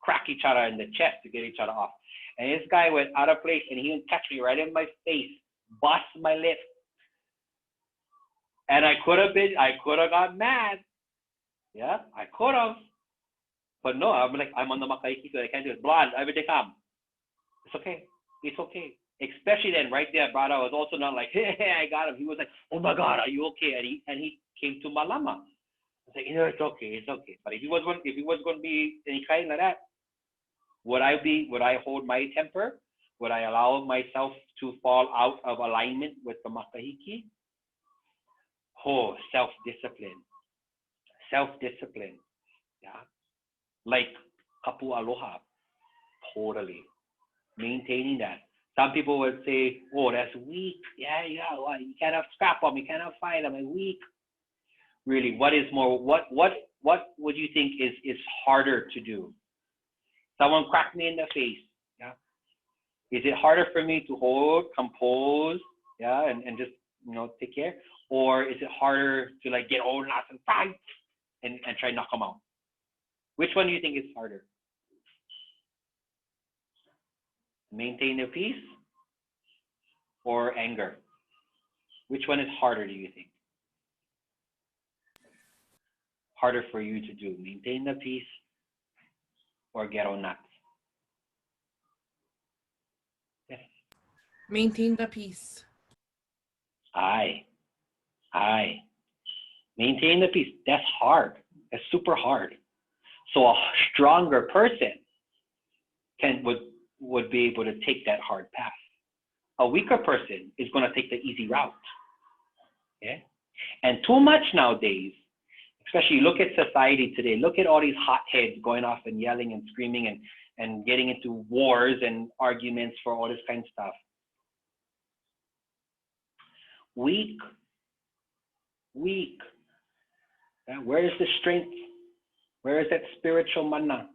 crack each other in the chest to get each other off. And this guy went out of place and he didn't catch me right in my face, bust my lip. And I could have got mad. Yeah, I could have. But no, I'm on the Makahiki, so I can't do it. Blonde, everything come. It's okay. It's okay. Especially then, right there, brother was also not like, hey, I got him. He was like, oh my God, are you okay? And he came to Malama. I was like, it's okay, it's okay. But if he was going to be any kind like that, would I hold my temper? Would I allow myself to fall out of alignment with the Makahiki? Self-discipline. Self-discipline. Yeah. Like kapu aloha. Totally. Maintaining that. Some people would say, that's weak. Yeah, you can't have scrap them, you can't have fight them, I'm weak. Really, what would you think is harder to do? Someone cracked me in the face. Yeah. Is it harder for me to compose, yeah, and just take care? Or is it harder to get all nuts and fight and try to knock them out? Which one do you think is harder? Maintain the peace or anger? Which one is harder, do you think? Harder for you to do, maintain the peace or get on nuts? Yes. Maintain the peace. Aye. Maintain the peace. That's hard. That's super hard. So a stronger person would be able to take that hard path. A weaker person is going to take the easy route. Yeah? And too much nowadays, especially look at society today, look at all these hotheads going off and yelling and screaming and getting into wars and arguments for all this kind of stuff. Weak. Yeah? Where is the strength? Where is that spiritual mana?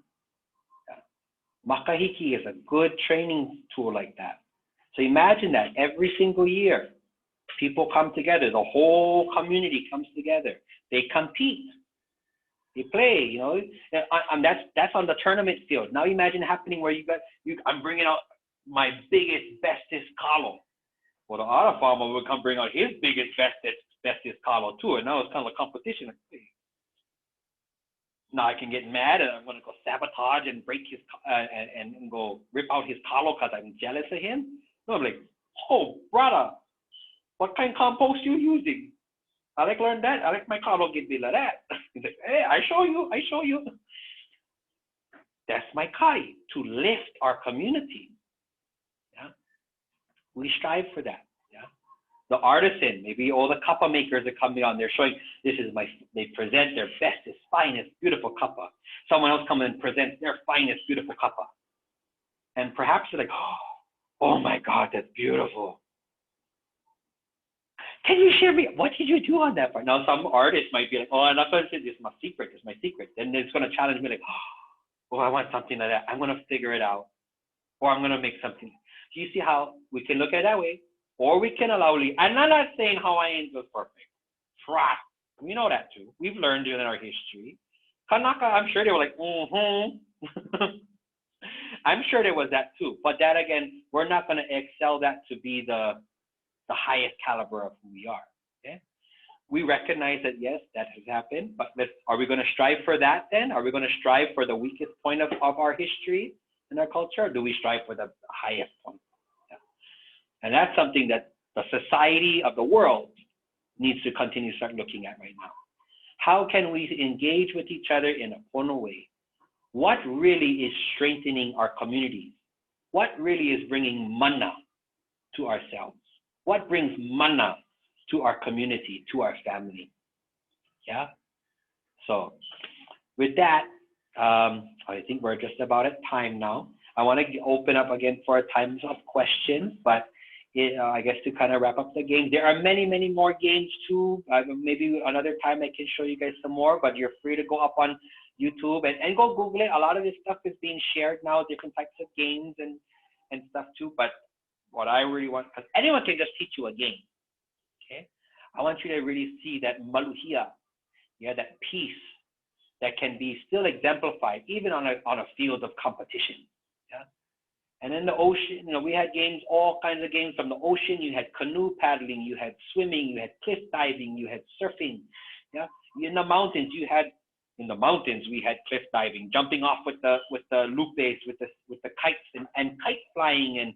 Makahiki is a good training tool like that. So imagine that every single year, people come together, the whole community comes together. They compete, they play, that's on the tournament field. Now imagine happening where I'm bringing out my biggest, bestest kalo. Well, the other farmer will come bring out his biggest, bestest kalo too. And now it's kind of a competition. Now I can get mad and I'm going to go sabotage and break his and go rip out his kalo because I'm jealous of him. No, I'm like, oh, brother, what kind of compost you using? I like learn that. I like my car don't get me like that. He's like, hey, I show you. That's my kai, to lift our community. Yeah. We strive for that. Yeah. The artisan, maybe all the kappa makers that come on, they're showing they present their bestest, finest, beautiful kappa. Someone else comes and presents their finest, beautiful kappa. And perhaps they're like, oh my God, that's beautiful. Can you share me? What did you do on that part? Now, some artists might be like, oh, I'm not going to say this is my secret. It's my secret. Then it's going to challenge me like, oh, I want something like that. I'm going to figure it out. Or I'm going to make something. Do you see how we can look at it that way? Or we can allow, I'm not saying Hawaiians was perfect. Trust. We know that too. We've learned it in our history. Kanaka, I'm sure they were like, I'm sure there was that too. But that again, we're not going to excel that to be the highest caliber of who we are. Okay? We recognize that yes, that has happened, but are we going to strive for that then? Are we going to strive for the weakest point of our history and our culture? Or do we strive for the highest point? Yeah. And that's something that the society of the world needs to continue to start looking at right now. How can we engage with each other in a pono way? What really is strengthening our communities? What really is bringing mana to ourselves? What brings mana to our community, to our family? Yeah. So with that, I think we're just about at time now. I want to open up again for times of questions, but I guess to kind of wrap up the game, there are many, many more games too. Maybe another time I can show you guys some more, but you're free to go up on YouTube and go Google it. A lot of this stuff is being shared now, different types of games and stuff too. But what I really want, because anyone can just teach you a game, okay? I want you to really see that maluhia, yeah, that peace that can be still exemplified even on a field of competition, yeah. And in the ocean, we had games, all kinds of games. From the ocean, you had canoe paddling, you had swimming, you had cliff diving, you had surfing, yeah. In the mountains, we had cliff diving, jumping off with the lupes, with the kites and kite flying and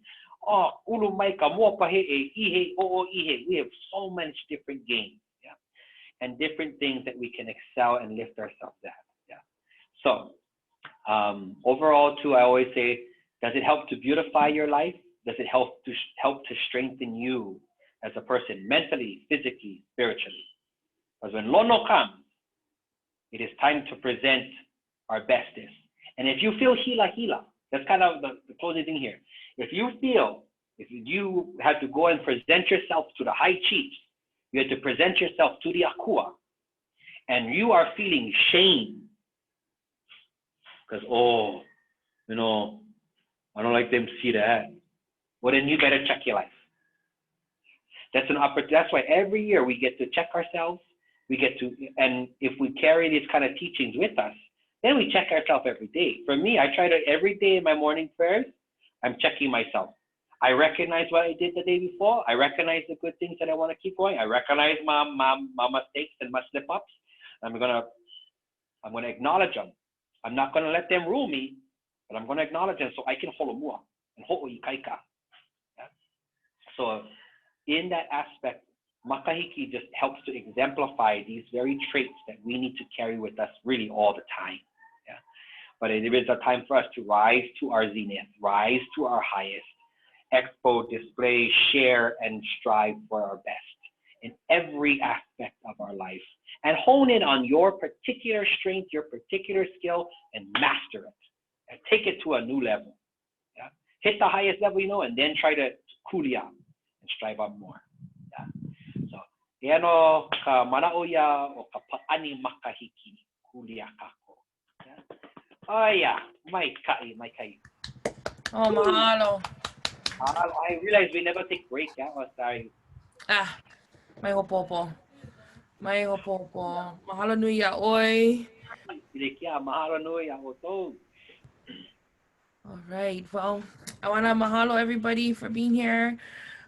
ulumaika, mopahe'e, ihe, o'o'ihe. We have so many different games, yeah, and different things that we can excel and lift ourselves at, yeah. So overall, too, I always say, does it help to beautify your life? Does it help to strengthen you as a person, mentally, physically, spiritually? Because when Lono comes, it is time to present our bestest. And if you feel hila, that's kind of the closing thing here. If you had to go and present yourself to the high chiefs, you had to present yourself to the akua, and you are feeling shame because, I don't like them to see that. Well, then you better check your life. That's an opportunity. That's why every year we get to check ourselves. And if we carry these kind of teachings with us, then we check ourselves every day. For me, I try to every day in my morning prayers, I'm checking myself. I recognize what I did the day before. I recognize the good things that I want to keep going. I recognize my mistakes and my slip-ups. I'm gonna acknowledge them. I'm not gonna let them rule me, but I'm gonna acknowledge them so I can holomua and ho'oikaika. Yeah? So in that aspect, Makahiki just helps to exemplify these very traits that we need to carry with us really all the time. Yeah? But it is a time for us to rise to our zenith, rise to our highest, expo, display, share, and strive for our best in every aspect of our life. And hone in on your particular strength, your particular skill, and master it. And take it to a new level. Yeah? Hit the highest level, and then try to kulia and strive up more. Yeah? So, Eano ka manauya o ka pa'ani makahiki kulia kako. Oh yeah, mai kai. Oh, mahalo. I realized we never take break. Yeah, oh, sorry. Mai hopopo. Mahalo nui ya oi. Mahalo nui ya oto. All right. Well, I want to mahalo everybody for being here.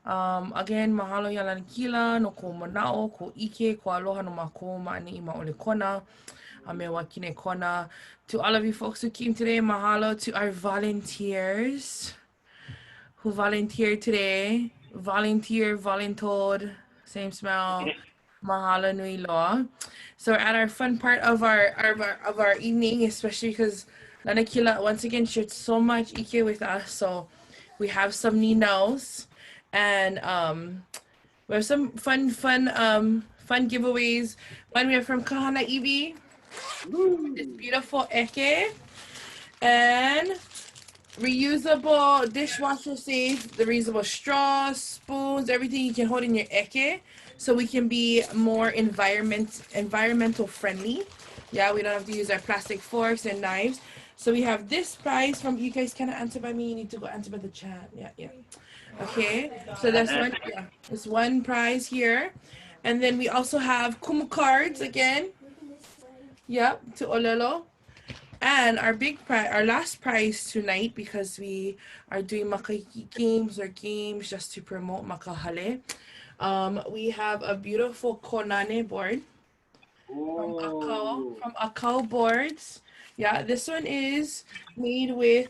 Again, mahalo ya lanikila no ko manao, ko ike, ko aloha no mako ma'ani ima ole kona, me wakine kona. To all of you folks who came today, mahalo to our volunteers who volunteered today. Volunteered, same smell. Mahalo nui loa. So we're at our fun part of our evening, especially because Lanakila once again shared so much Ike with us. So we have some ninaos, and we have some fun giveaways. One we have from Kahana Ibi, this beautiful eke, and reusable dishwasher safe, the reusable straws, spoons, everything you can hold in your eke, so we can be more environmental friendly. Yeah, we don't have to use our plastic forks and knives. So we have this prize from, you guys cannot answer by me, you need to go answer by the chat. Yeah. Okay, so that's one, there's one prize here. And then we also have kumu cards again. Yep, to Olelo. And our big prize, our last prize tonight, because we are doing makahiki games or games just to promote makahale. We have a beautiful konane board from Akau boards. Yeah, this one is made with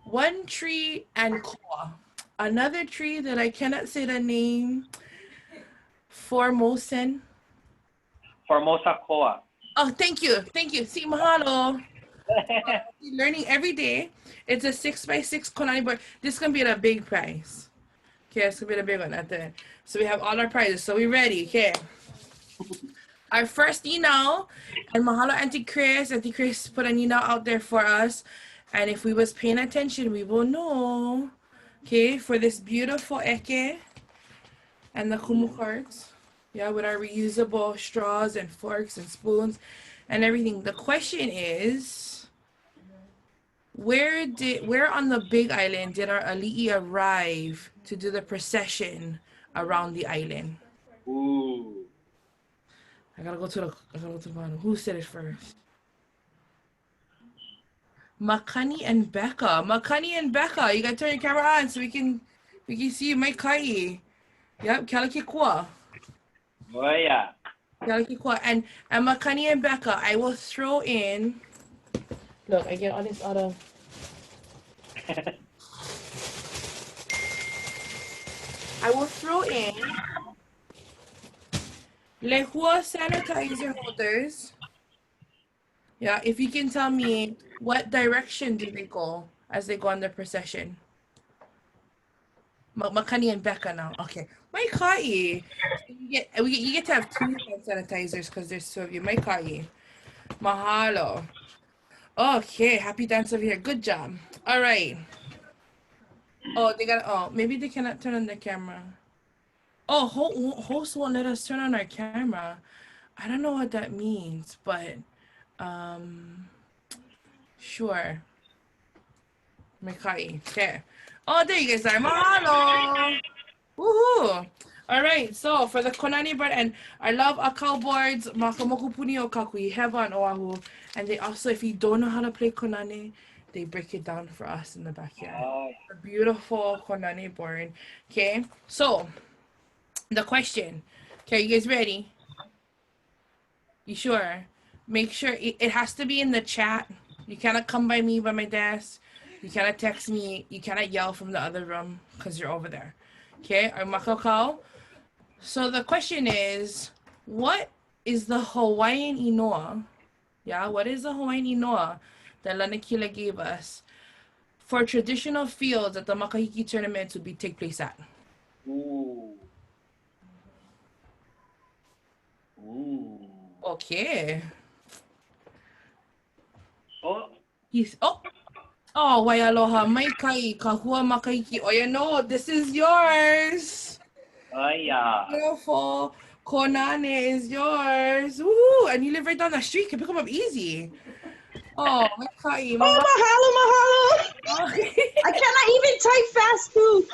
one tree and koa. Another tree that I cannot say the name. Formosa koa. Oh, thank you. See, mahalo. Learning every day. It's a 6x6 konani board. This is gonna be a big prize. Okay, it's gonna be a big one at the end. So we have all our prizes. So we ready? Okay. Our first email, and mahalo Auntie Chris. Auntie Chris put an email out there for us, and if we was paying attention, we will know. Okay, for this beautiful eke and the kumu cards. Yeah, with our reusable straws and forks and spoons and everything. The question is, where on the big island did our ali'i arrive to do the procession around the island? Ooh. I gotta go to the bottom. Who said it first? Makani and Becca. You gotta turn your camera on so we can see you. Mai kai. Yep, Kalakikwa. Oh yeah. And Makani and Becca, I will throw in. Look, I get all this out of. I will throw in lehua sanitizer holders. Yeah, if you can tell me what direction do they go as they go on the procession. Makani and Becca now. Okay. Mai kai. You get to have two hand sanitizers because there's two of you. Mai kai. Mahalo. Okay, happy dance over here. Good job. All right. Oh, maybe they cannot turn on the camera. Oh, host won't let us turn on our camera. I don't know what that means, but sure. Mekai. Okay. Oh, there you guys are. Mahalo. Woohoo. All right, so for the konani board, and I love akau boards, makamoku puni o kaku, have on Oahu, and they also, if you don't know how to play konani, they break it down for us in the backyard. Oh. A beautiful konani board. Okay, so the question. Okay, you guys ready? You sure? Make sure it has to be in the chat. You cannot come by me by my desk. You cannot text me. You cannot yell from the other room because you're over there. Okay, our makakao. So the question is, what is the Hawaiian inoa? Yeah, what is the Hawaiian inoa that Lanakila gave us for traditional fields that the Makahiki tournament would take place at? Ooh. Okay. Oh. Oh, waialoha, mai kai, kahua makahiki. Oh, you know, this is yours. Oh, yeah. Beautiful. Konane is yours. Woo! And you live right down the street. Can pick them up easy. Oh, my kai. Mahalo. I cannot even type fast too.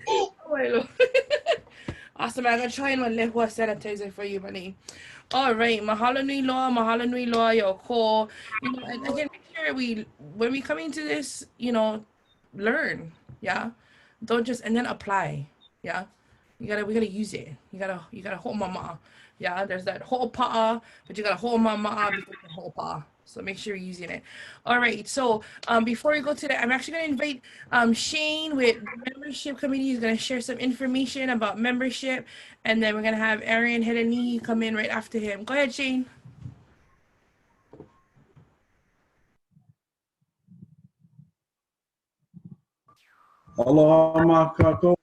Oh, awesome. I'm going to try and lehua sanitizer for you, buddy. All right. Mahalo nui loa, yo ko. You know, and again, make sure when we come into this, learn. Yeah. Don't just, and then apply. Yeah. we gotta use it. You gotta hold mama. Yeah, there's that whole pa'a, but you gotta hold mama before you can hold pa'a. So make sure you're using it. All right. So before we go to that, I'm actually gonna invite Shane with the membership committee. He's gonna share some information about membership, and then we're gonna have Aaron Hedani come in right after him. Go ahead, Shane. Aloha makako.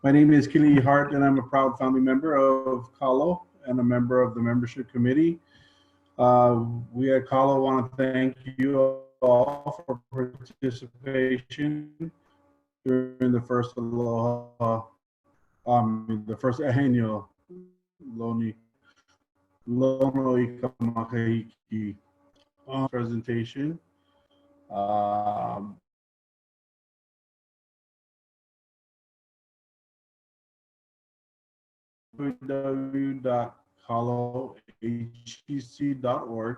My name is Kili Hart, and I'm a proud founding member of Kalo and a member of the membership committee. We at Kalo want to thank you all for participation during the first Aloha, the first annual Lonoikamakahiki presentation. www.kalohcc.org.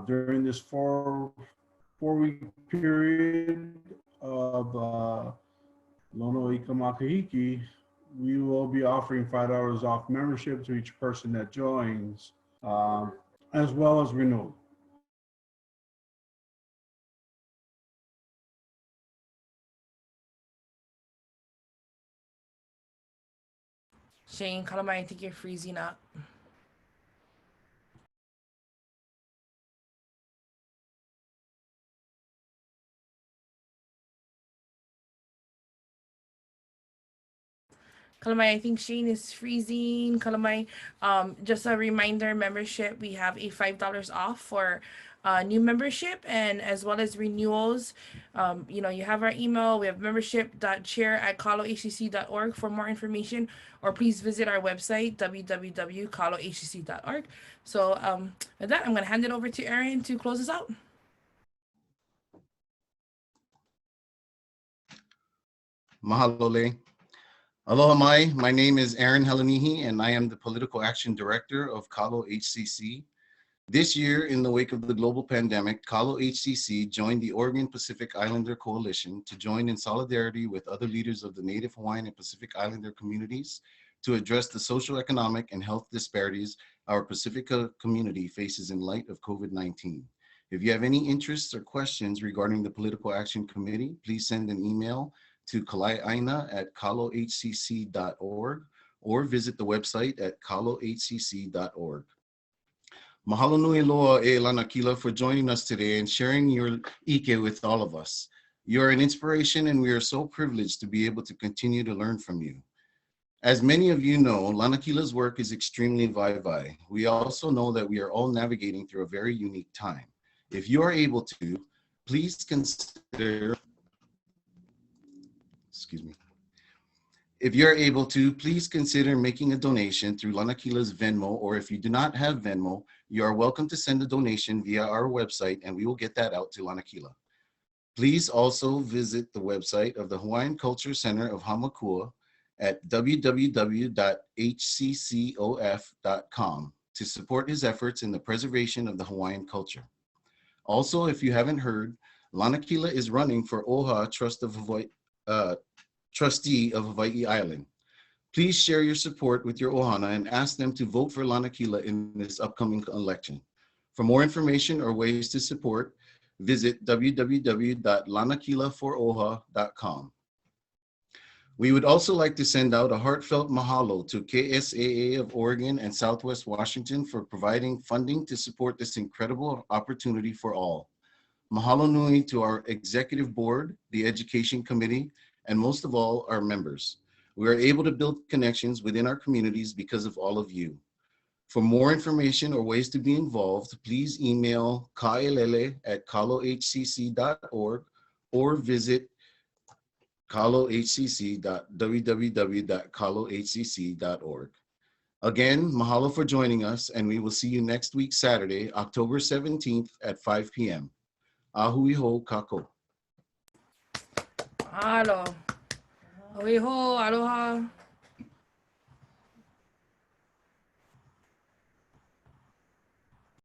During this four-week period of Lonoikamakahiki, we will be offering $5 off membership to each person that joins, as well as renewal. Shane, Kalamai, I think you're freezing up. Kalamai, I think Shane is freezing. Kalamai, just a reminder, membership, we have a $5 off for new membership and as well as renewals. You know, you have our email. We have membership.chair@kalohcc.org for more information, or please visit our website, www.kalohcc.org. So with that, I'm going to hand it over to Aaron to close us out. Mahalo le. Aloha mai, my name is Aaron Helenihi, and I am the Political Action Director of Kalo HCC. This year, in the wake of the global pandemic, Kalo HCC joined the Oregon Pacific Islander Coalition to join in solidarity with other leaders of the Native Hawaiian and Pacific Islander communities to address the social, economic, and health disparities our Pacifica community faces in light of COVID-19. If you have any interests or questions regarding the Political Action Committee, please send an email to kalaiaina@kalohcc.org or visit the website at kalohcc.org. Mahalo nui loa e Lonoikakila for joining us today and sharing your ike with all of us. You're an inspiration, and we are so privileged to be able to continue to learn from you. As many of you know, Lonoikakila's work is extremely vai-vai. We also know that we are all navigating through a very unique time. If you are able to, please consider If you're able to, please consider making a donation through Lonoikakila's Venmo, or if you do not have Venmo, you are welcome to send a donation via our website and we will get that out to Lonoikakila. Please also visit the website of the Hawaiian Culture Center of Hamakua at www.hccof.com to support his efforts in the preservation of the Hawaiian culture. Also, if you haven't heard, Lonoikakila is running for OHA Trustee of Hawai'i Island. Please share your support with your ohana and ask them to vote for Lonoikakila in this upcoming election. For more information or ways to support, visit www.lonoikakilaforoha.com. We would also like to send out a heartfelt mahalo to KSAA of Oregon and Southwest Washington for providing funding to support this incredible opportunity for all. Mahalo nui to our executive board, the education committee, and most of all, our members. We are able to build connections within our communities because of all of you. For more information or ways to be involved, please email kaelele@kalohcc.org or visit kalohcc.www.kalohcc.org. Again, mahalo for joining us, and we will see you next week, Saturday, October 17th at 5 p.m. Ahui ho kako. Mahalo. Aloha.